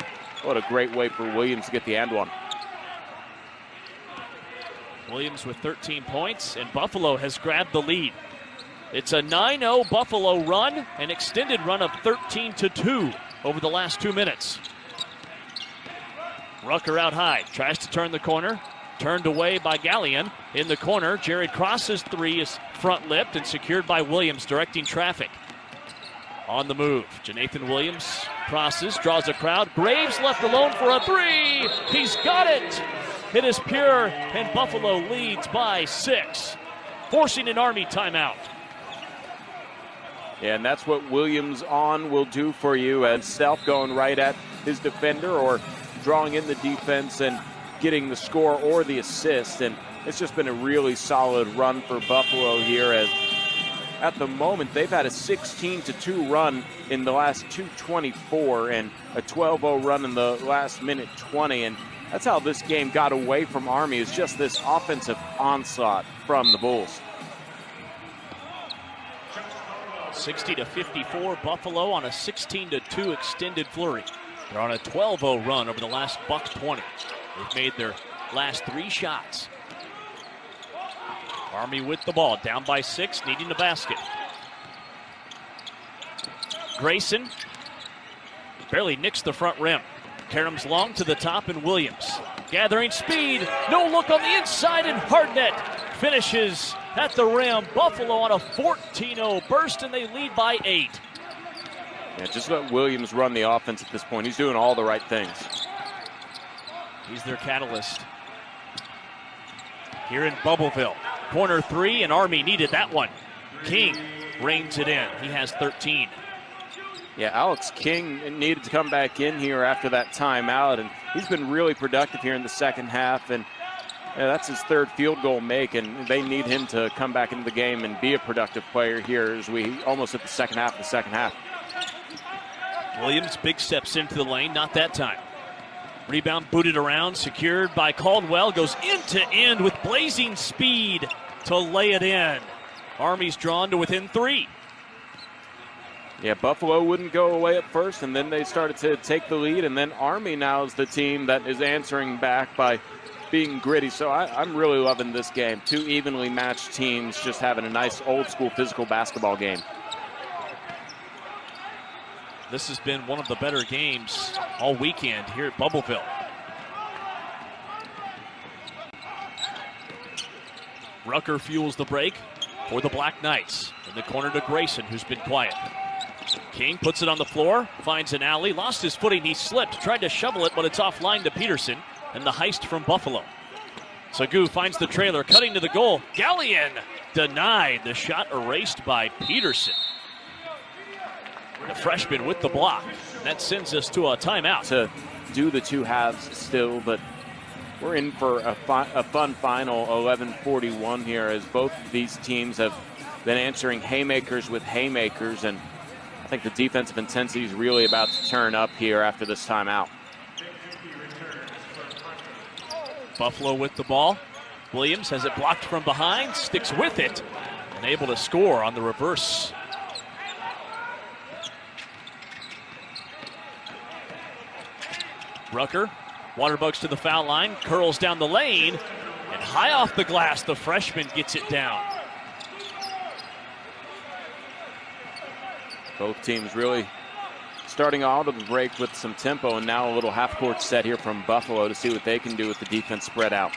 what a great way for Williams to get the and one. Williams with 13 points, and Buffalo has grabbed the lead. It's a 9-0 Buffalo run, an extended run of 13-2 over the last 2 minutes. Rucker out high, tries to turn the corner. Turned away by Gallion. In the corner, Jared Cross's three is front-lipped and secured by Williams, directing traffic. On the move, Jonathan Williams crosses, draws a crowd. Graves left alone for a three. He's got it. It is pure, and Buffalo leads by 6, forcing an Army timeout. Yeah, and that's what Williams on will do for you, as Self going right at his defender or drawing in the defense and getting the score or the assist. And it's just been a really solid run for Buffalo here, as at the moment they've had a 16-2 run in the last 2:24 and a 12-0 run in the last minute 20. And that's how this game got away from Army, is just this offensive onslaught from the Bulls. 60-54, Buffalo on a 16-2 extended flurry. They're on a 12-0 run over the last $1.20. They've made their last 3 shots. Army with the ball, down by 6, needing the basket. Grayson barely nicks the front rim. Karam's long to the top, and Williams gathering speed. No look on the inside, and Hardnett finishes at the rim. Buffalo on a 14-0 burst, and they lead by 8. Yeah, just let Williams run the offense at this point. He's doing all the right things. He's their catalyst. Here in Bubbleville. Corner 3, and Army needed that one. King reins it in. He has 13. Yeah, Alex King needed to come back in here after that timeout, and he's been really productive here in the second half, and that's his 3rd field goal make, and they need him to come back into the game and be a productive player here as we almost hit the second half of the second half. Williams big steps into the lane, not that time. Rebound booted around, secured by Caldwell, goes end to end with blazing speed to lay it in. Army's drawn to within 3. Yeah, Buffalo wouldn't go away at first, and then they started to take the lead, and then Army now is the team that is answering back by being gritty. So I'm really loving this game. 2 evenly matched teams just having a nice old-school physical basketball game. This has been one of the better games all weekend here at Bubbleville. Rucker fuels the break for the Black Knights. In the corner to Grayson, who's been quiet. King puts it on the floor, finds an alley, lost his footing, he slipped, tried to shovel it, but it's offline to Peterson, and the heist from Buffalo. Sagu finds the trailer, cutting to the goal. Gallion denied, the shot erased by Peterson. The freshman with the block. That sends us to a timeout. To do the two halves still, but we're in for a fun final 11:41 here, as both these teams have been answering haymakers with haymakers, and I think the defensive intensity is really about to turn up here after this timeout. Buffalo with the ball. Williams has it blocked from behind, sticks with it, and able to score on the reverse. Rucker, Waterbugs to the foul line, curls down the lane, and high off the glass, the freshman gets it down. Both teams really starting out of the break with some tempo, and now a little half-court set here from Buffalo to see what they can do with the defense spread out.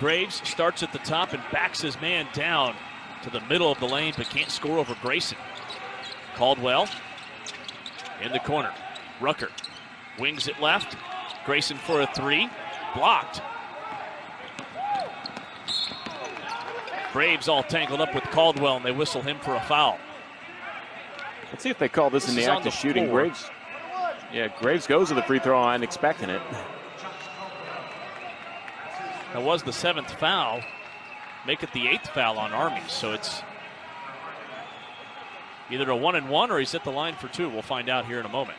Graves starts at the top and backs his man down to the middle of the lane, but can't score over Grayson. Caldwell in the corner. Rucker wings it left. Grayson for a three. Blocked. Graves all tangled up with Caldwell, and they whistle him for a foul. Let's see if they call this in the act of shooting. Graves. Yeah, Graves goes to the free throw line expecting it. That was the 7th foul. Make it the 8th foul on Army. So it's either a 1-and-1 or he's at the line for 2. We'll find out here in a moment.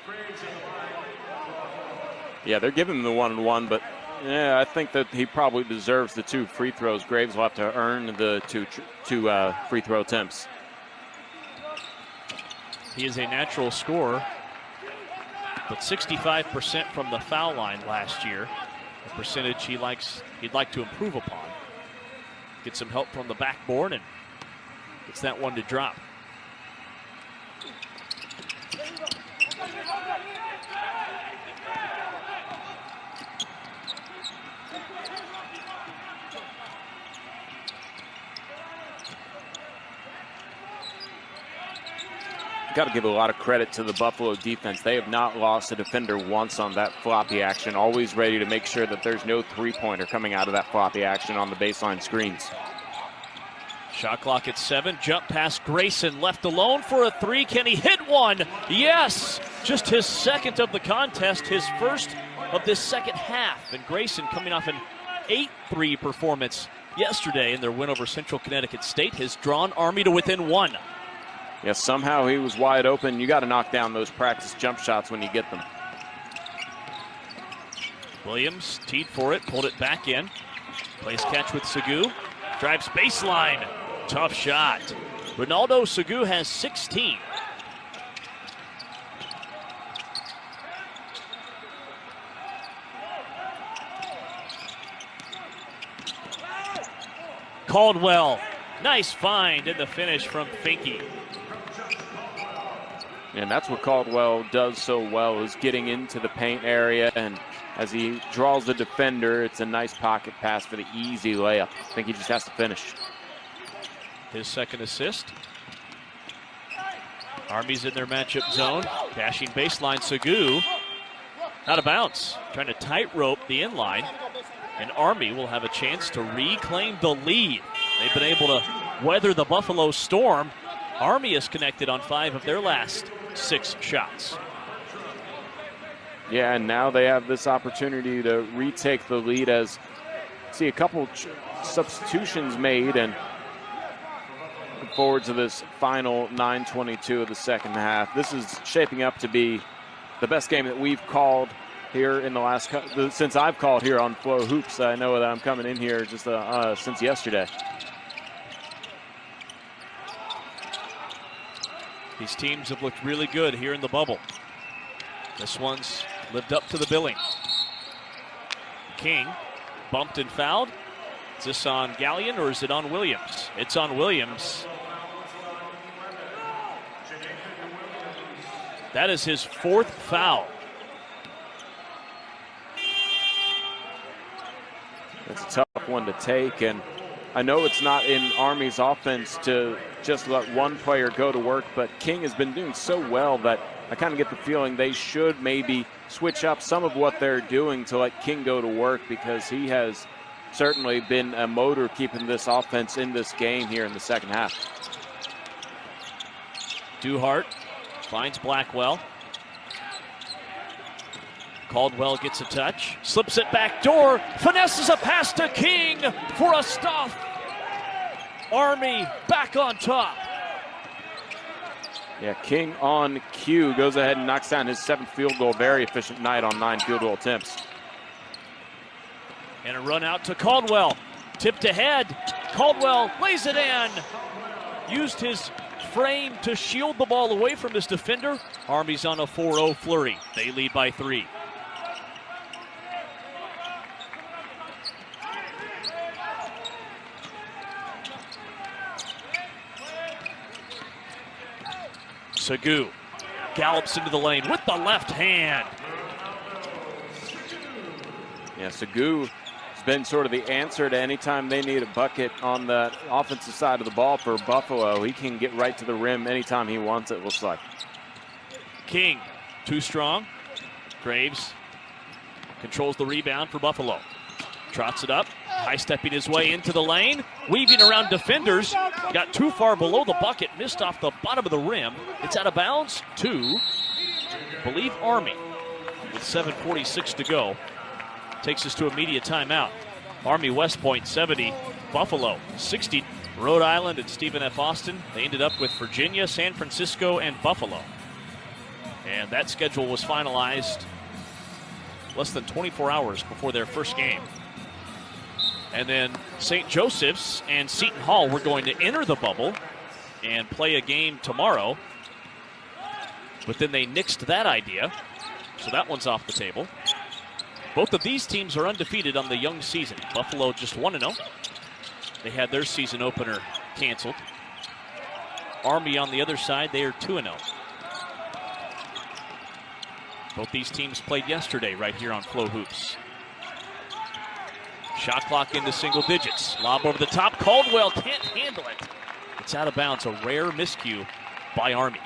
Yeah, they're giving him the 1-and-1, but yeah, I think that he probably deserves the 2 free throws. Graves will have to earn the two free throw attempts. He is a natural scorer, but 65% from the foul line last year. A percentage he'd like to improve upon. Get some help from the backboard and gets that one to drop. Got to give a lot of credit to the Buffalo defense. They have not lost a defender once on that floppy action, always ready to make sure that there's no three-pointer coming out of that floppy action on the baseline screens. Shot clock at 7, jump past Grayson, left alone for a 3. Can he hit one? Yes! Just his second of the contest, his first of this second half. And Grayson coming off an 8-3 performance yesterday in their win over Central Connecticut State has drawn Army to within 1. Yeah, somehow he was wide open. You got to knock down those practice jump shots when you get them. Williams teed for it, pulled it back in. Plays catch with Sagu. Drives baseline. Tough shot. Ronaldo Sagu has 16. Caldwell. Nice find in the finish from Finke. And that's what Caldwell does so well, is getting into the paint area, and as he draws the defender, it's a nice pocket pass for the easy layup. I think he just has to finish. His second assist. Army's in their matchup zone. Dashing baseline, Sagu. Out of bounds. Trying to tightrope the inline. And Army will have a chance to reclaim the lead. They've been able to weather the Buffalo storm. Army is connected on 5 of their last 6 shots. Yeah, and now they have this opportunity to retake the lead, as see a couple substitutions made, and look forward to this final 9:22 of the second half. This is shaping up to be the best game that we've called here in the last since I've called here on Flow Hoops. I know that I'm coming in here just since yesterday. These teams have looked really good here in the bubble. This one's lived up to the billing. King bumped and fouled. Is this on Gallion or is it on Williams? It's on Williams. That is his 4th foul. That's a tough one to take, and I know it's not in Army's offense to just let one player go to work, but King has been doing so well that I kind of get the feeling they should maybe switch up some of what they're doing to let King go to work, because he has certainly been a motor keeping this offense in this game here in the second half. Duhart finds Blackwell. Caldwell gets a touch, slips it back door, finesses a pass to King for a stuff. Army back on top. Yeah, King on cue goes ahead and knocks down his 7th field goal. Very efficient night on 9 field goal attempts. And a run out to Caldwell. Tipped ahead. Caldwell lays it in. Used his frame to shield the ball away from his defender. Army's on a 4-0 flurry. They lead by 3. Sagu gallops into the lane with the left hand. Yeah, Sagu has been sort of the answer to any time they need a bucket on the offensive side of the ball for Buffalo. He can get right to the rim anytime he wants it, looks like. King, too strong. Graves controls the rebound for Buffalo. Trots it up, high-stepping his way into the lane, weaving around defenders, got too far below the bucket, missed off the bottom of the rim. It's out of bounds to, I believe, Army, with 7:46 to go. Takes us to immediate timeout. Army West Point 70, Buffalo 60. Rhode Island and Stephen F. Austin, they ended up with Virginia, San Francisco, and Buffalo. And that schedule was finalized less than 24 hours before their first game. And then St. Joseph's and Seton Hall were going to enter the bubble and play a game tomorrow. But then they nixed that idea, so that one's off the table. Both of these teams are undefeated on the young season. Buffalo just 1-0. They had their season opener canceled. Army on the other side, they are 2-0. Both these teams played yesterday right here on Flow Hoops. Shot clock into single digits. Lob over the top. Caldwell can't handle it. It's out of bounds. A rare miscue by Army.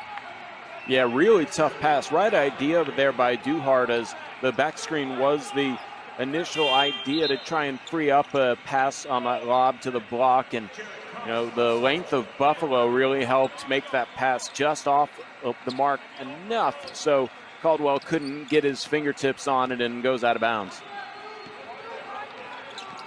Yeah, really tough pass. Right idea there by Duhart, as the back screen was the initial idea to try and free up a pass on that lob to the block. And, you know, the length of Buffalo really helped make that pass just off of the mark enough so Caldwell couldn't get his fingertips on it and goes out of bounds.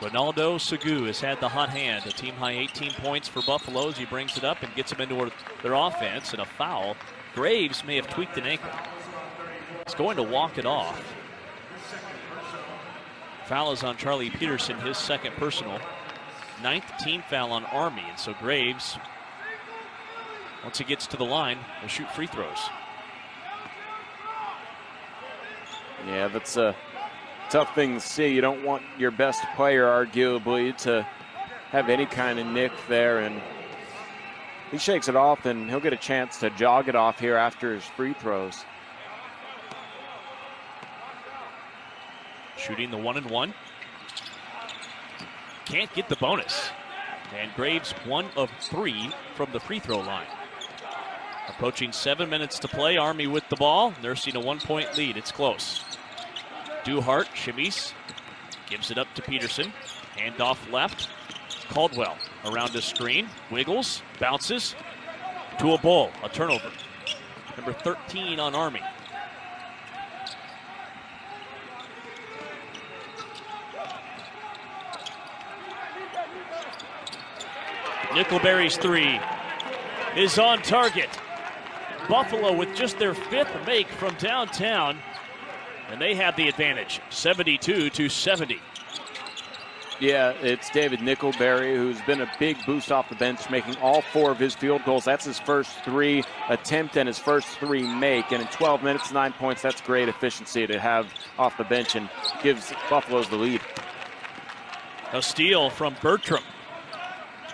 Ronaldo Sagu has had the hot hand. A team-high 18 points for Buffalo as he brings it up and gets them into their offense. And a foul. Graves may have tweaked an ankle. He's going to walk it off. Foul is on Charlie Peterson, his 2nd personal. 9th team foul on Army. And so Graves, once he gets to the line, will shoot free throws. Yeah, that's a tough thing to see. You don't want your best player, arguably, to have any kind of nick there. And he shakes it off, and he'll get a chance to jog it off here after his free throws. Shooting the 1-and-1. Can't get the bonus. And Graves 1 of 3 from the free throw line. Approaching 7 minutes to play. Army with the ball, nursing a 1-point lead. It's close. Duhart, shimmies, gives it up to Peterson. Handoff left. Caldwell around the screen, wiggles, bounces to a Bull, a turnover. Number 13 on Army. Nickelberry's 3 is on target. Buffalo with just their 5th make from downtown, and they have the advantage, 72-70. Yeah, it's David Nickelberry, who's been a big boost off the bench, making all 4 of his field goals. That's his first 3 attempt and his first 3 make. And in 12 minutes, 9 points, that's great efficiency to have off the bench and gives Buffalo's the lead. A steal from Bertram.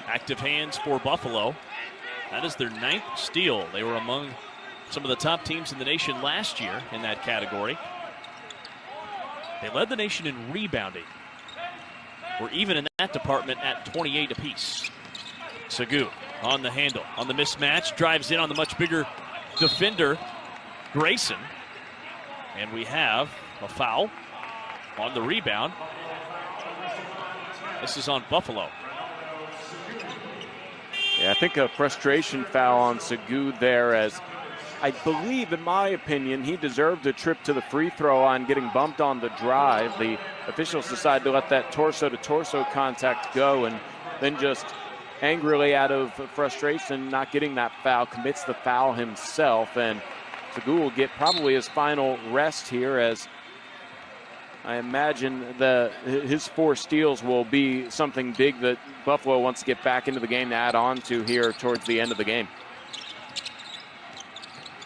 Active hands for Buffalo. That is their 9th steal. They were among some of the top teams in the nation last year in that category. They led the nation in rebounding. We're even in that department at 28 apiece. Sagu on the handle, on the mismatch, drives in on the much bigger defender, Grayson. And we have a foul on the rebound. This is on Buffalo. Yeah, I think a frustration foul on Sagu there, as I believe, in my opinion, he deserved a trip to the free throw line, getting bumped on the drive. The officials decided to let that torso-to-torso contact go, and then just angrily, out of frustration, not getting that foul, commits the foul himself. And Sagu will get probably his final rest here, as I imagine his 4 steals will be something big that Buffalo wants to get back into the game to add on to here towards the end of the game.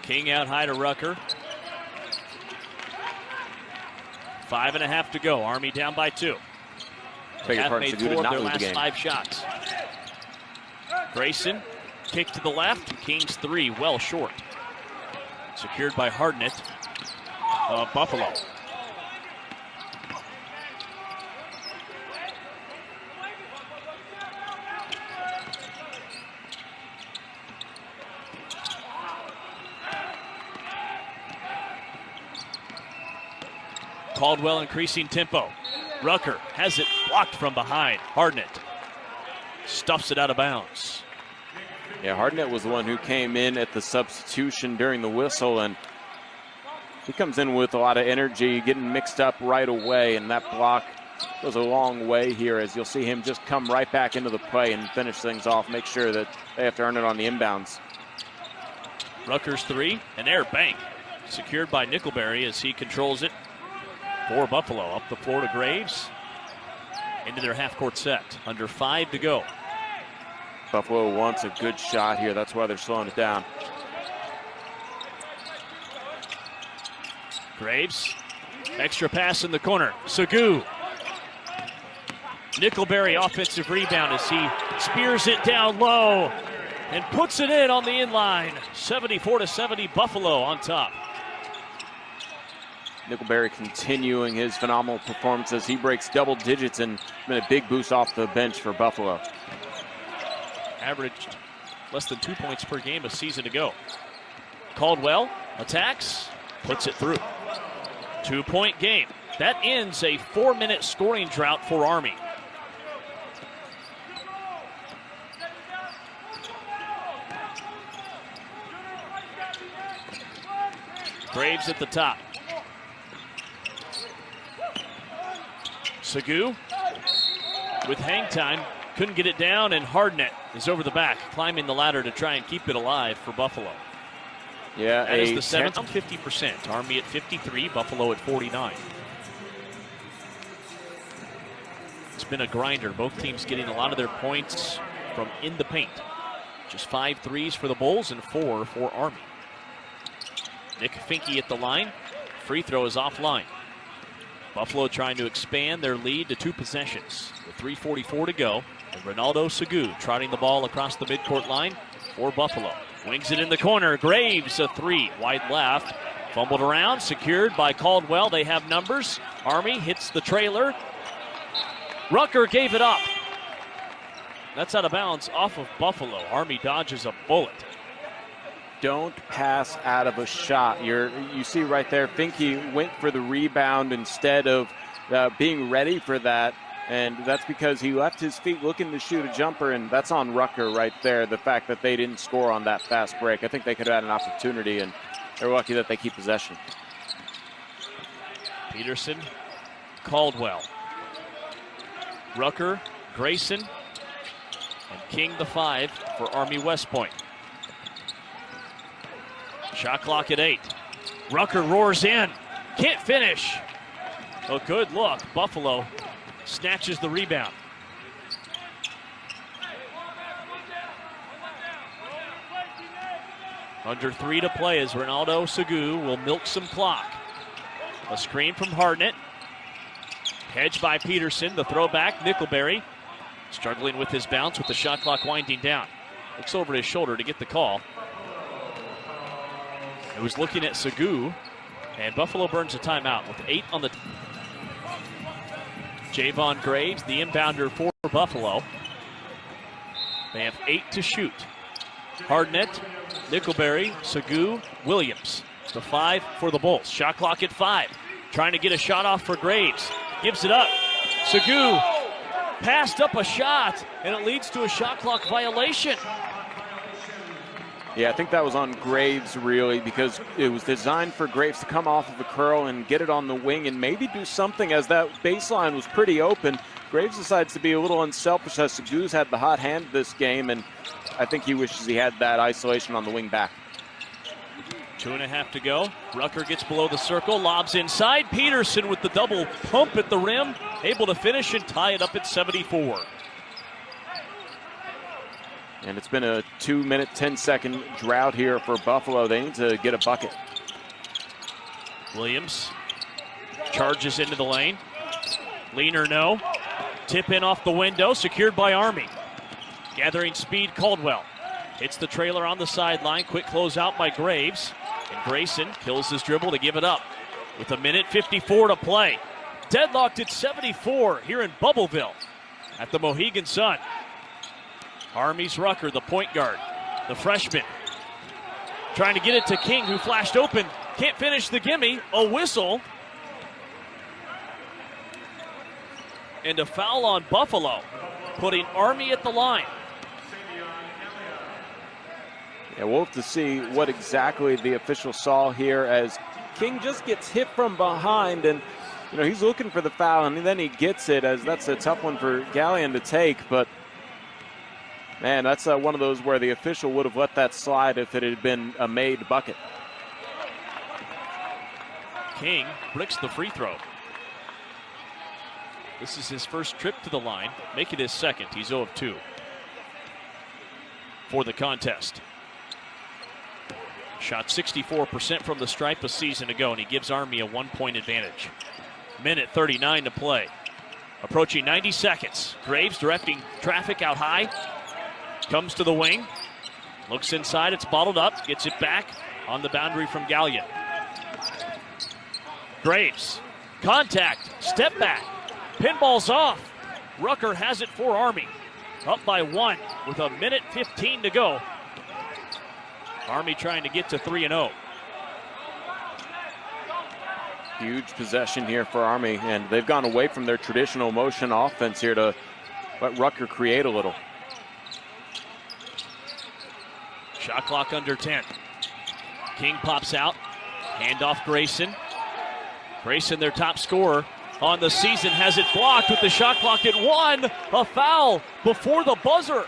King out high to Rucker. 5.5 to go. Army down by 2. Have made 4 of their last 5 shots. Grayson, kick to the left. Kings 3, well short. Secured by Hardnett of Buffalo. Caldwell increasing tempo. Rucker has it blocked from behind. Hardnett stuffs it out of bounds. Yeah, Hardnett was the one who came in at the substitution during the whistle, and he comes in with a lot of energy, getting mixed up right away, and that block goes a long way here, as you'll see him just come right back into the play and finish things off, make sure that they have to earn it on the inbounds. Rutgers 3, an air bank. Secured by Nickelberry as he controls it for Buffalo. Up the floor to Graves. Into their half-court set. Under 5 to go. Buffalo wants a good shot here. That's why they're slowing it down. Graves. Extra pass in the corner. Sagu. Nickelberry offensive rebound as he spears it down low and puts it in on the inline. 74-70, Buffalo on top. Nickelberry continuing his phenomenal performance as he breaks double digits and been a big boost off the bench for Buffalo. Averaged less than 2 points per game a season ago. Caldwell attacks, puts it through. 2-point game. That ends a 4-minute scoring drought for Army. Graves at the top. Sagu with hang time, couldn't get it down, and Hardnett is over the back, climbing the ladder to try and keep it alive for Buffalo. Yeah, that is the 7th on 50%. Army at 53, Buffalo at 49. It's been a grinder. Both teams getting a lot of their points from in the paint. Just 5 threes for the Bulls and 4 for Army. Nick Finke at the line. Free throw is offline. Buffalo trying to expand their lead to 2 possessions. With 3:44 to go, and Ronaldo Sagu trotting the ball across the midcourt line for Buffalo. Wings it in the corner. Graves a 3, wide left. Fumbled around, secured by Caldwell. They have numbers. Army hits the trailer. Rucker gave it up. That's out of bounds off of Buffalo. Army dodges a bullet. Don't pass out of a shot. You see right there, Finke went for the rebound instead of being ready for that, and that's because he left his feet looking to shoot a jumper, and that's on Rucker right there, the fact that they didn't score on that fast break. I think they could have had an opportunity, and they're lucky that they keep possession. Peterson, Caldwell, Rucker, Grayson, and King the 5 for Army West Point. Shot clock at 8. Rucker roars in. Can't finish. A good look. Buffalo snatches the rebound. Under 3 to play as Ronaldo Sagu will milk some clock. A screen from Hardnett. Hedged by Peterson. The throwback. Nickelberry struggling with his bounce with the shot clock winding down. Looks over his shoulder to get the call. It was looking at Sagu, and Buffalo burns a timeout with 8 on the Javon Graves, the inbounder for Buffalo. They have 8 to shoot. Hardnett, Nickelberry, Sagu, Williams. The 5 for the Bulls. Shot clock at 5. Trying to get a shot off for Graves. Gives it up. Sagu passed up a shot, and it leads to a shot clock violation. Yeah, I think that was on Graves, really, because it was designed for Graves to come off of a curl and get it on the wing and maybe do something, as that baseline was pretty open. Graves decides to be a little unselfish, as Sagu's had the hot hand this game, and I think he wishes he had that isolation on the wing back. 2.5 to go. Rucker gets below the circle, lobs inside. Peterson with the double pump at the rim, able to finish and tie it up at 74. And it's been a 2-minute, 10-second drought here for Buffalo. They need to get a bucket. Williams charges into the lane. Leaner no. Tip in off the window, secured by Army. Gathering speed, Caldwell. Hits the trailer on the sideline. Quick closeout by Graves. And Grayson kills his dribble to give it up. With 1:54 to play. Deadlocked at 74 here in Bubbleville at the Mohegan Sun. Army's Rucker, the point guard, the freshman. Trying to get it to King, who flashed open. Can't finish the gimme. A whistle. And a foul on Buffalo, putting Army at the line. Yeah, we'll have to see what exactly the official saw here, as King just gets hit from behind, and he's looking for the foul, and then he gets it, as that's a tough one for Gallion to take. But man, that's one of those where the official would have let that slide if it had been a made bucket. King bricks the free throw. This is his first trip to the line. Make it his second. He's 0 of 2 for the contest. Shot 64% from the stripe a season ago, and he gives Army a 1-point advantage. 1:39 to play. Approaching 90 seconds. Graves directing traffic out high. Comes to the wing. Looks inside. It's bottled up. Gets it back on the boundary from Gallion. Graves. Contact. Step back. Pinball's off. Rucker has it for Army. Up by 1 with 1:15 to go. Army trying to get to 3-0. Huge possession here for Army, and they've gone away from their traditional motion offense here to let Rucker create a little. Shot clock under 10. King pops out. Handoff Grayson. Grayson, their top scorer on the season, has it blocked with the shot clock at 1. A foul before the buzzer.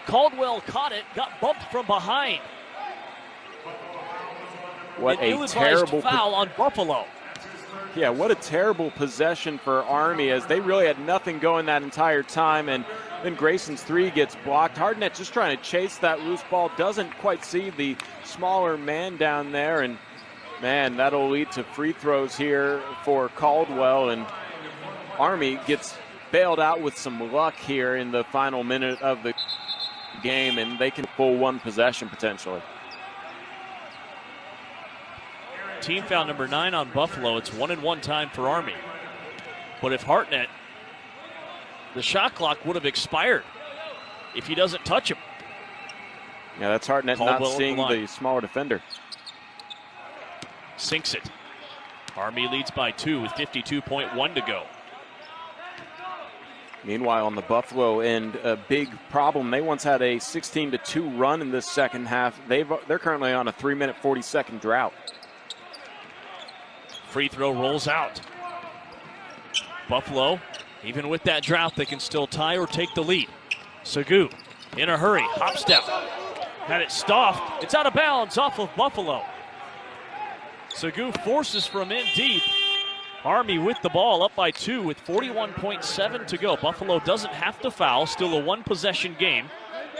Caldwell caught it, got bumped from behind. What a terrible foul on Buffalo. Yeah, what a terrible possession for Army, as they really had nothing going that entire time, and then Grayson's 3 gets blocked. Hardnett just trying to chase that loose ball, doesn't quite see the smaller man down there, and man, that'll lead to free throws here for Caldwell, and Army gets bailed out with some luck here in the final minute of the game, and they can pull one possession potentially. Team foul number 9 on Buffalo. It's 1-1 time for Army. But if Hardnett, the shot clock would have expired if he doesn't touch him. Yeah, that's Hardnett not seeing the smaller defender. Sinks it. Army leads by 2 with 52.1 to go. Meanwhile, on the Buffalo end, a big problem. They once had a 16-2 run in this second half. They're currently on a 3-minute, 40-second drought. Free throw rolls out. Buffalo, even with that drought, they can still tie or take the lead. Sagu in a hurry, hop step. Had it stopped. It's out of bounds off of Buffalo. Sagu forces from in deep. Army with the ball, up by 2 with 41.7 to go. Buffalo doesn't have to foul, still a 1-possession game.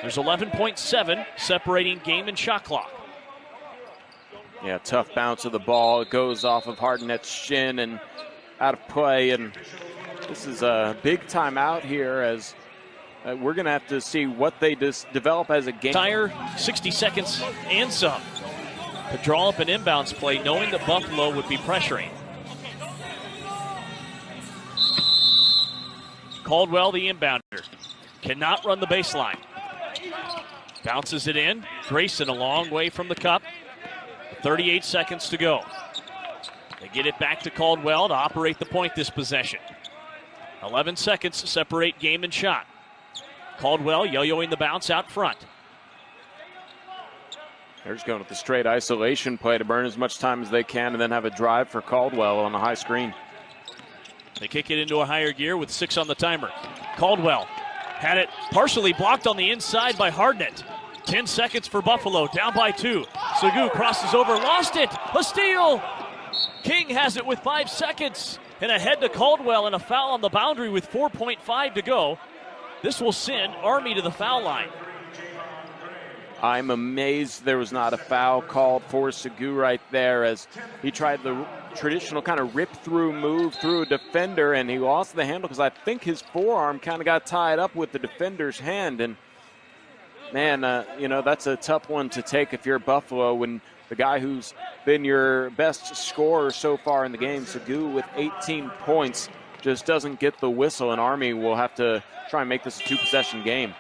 There's 11.7 separating game and shot clock. Yeah, tough bounce of the ball. It goes off of Hardnett's shin and out of play. And this is a big timeout here, as we're going to have to see what they develop as a game. Entire 60 seconds and some to draw up an inbounds play, knowing that Buffalo would be pressuring. Caldwell, the inbounder, cannot run the baseline. Bounces it in. Grayson a long way from the cup. 38 seconds to go. They get it back to Caldwell to operate the point this possession. 11 seconds separate game and shot. Caldwell yo-yoing the bounce out front. They're just going with the straight isolation play to burn as much time as they can and then have a drive for Caldwell on the high screen. They kick it into a higher gear with 6 on the timer. Caldwell had it partially blocked on the inside by Hardnett. 10 seconds for Buffalo, down by 2. Seguin crosses over, lost it, a steal! King has it with 5 seconds, and ahead to Caldwell, and a foul on the boundary with 4.5 to go. This will send Army to the foul line. I'm amazed there was not a foul called for Seguin right there, as he tried the traditional kind of rip-through move through a defender, and he lost the handle because I think his forearm kind of got tied up with the defender's hand. And man, that's a tough one to take if you're Buffalo when the guy who's been your best scorer so far in the game, Seguin, with 18 points, just doesn't get the whistle, and Army will have to try and make this a 2-possession game.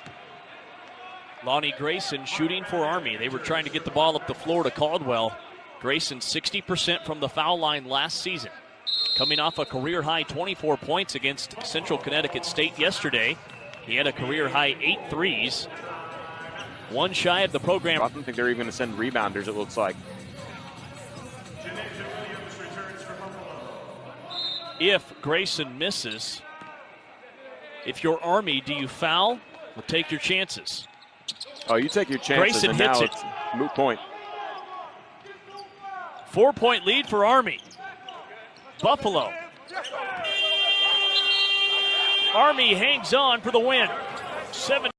Lonnie Grayson shooting for Army. They were trying to get the ball up the floor to Caldwell. Grayson 60% from the foul line last season. Coming off a career-high 24 points against Central Connecticut State yesterday. He had a career-high 8 threes. One shy of the program. I don't think they're even going to send rebounders, it looks like. If Grayson misses, if you're Army, do you foul or take your chances? Oh, you take your chances. Grayson and hits now it. It's moot point. 4-point lead for Army. Buffalo. Army hangs on for the win. 7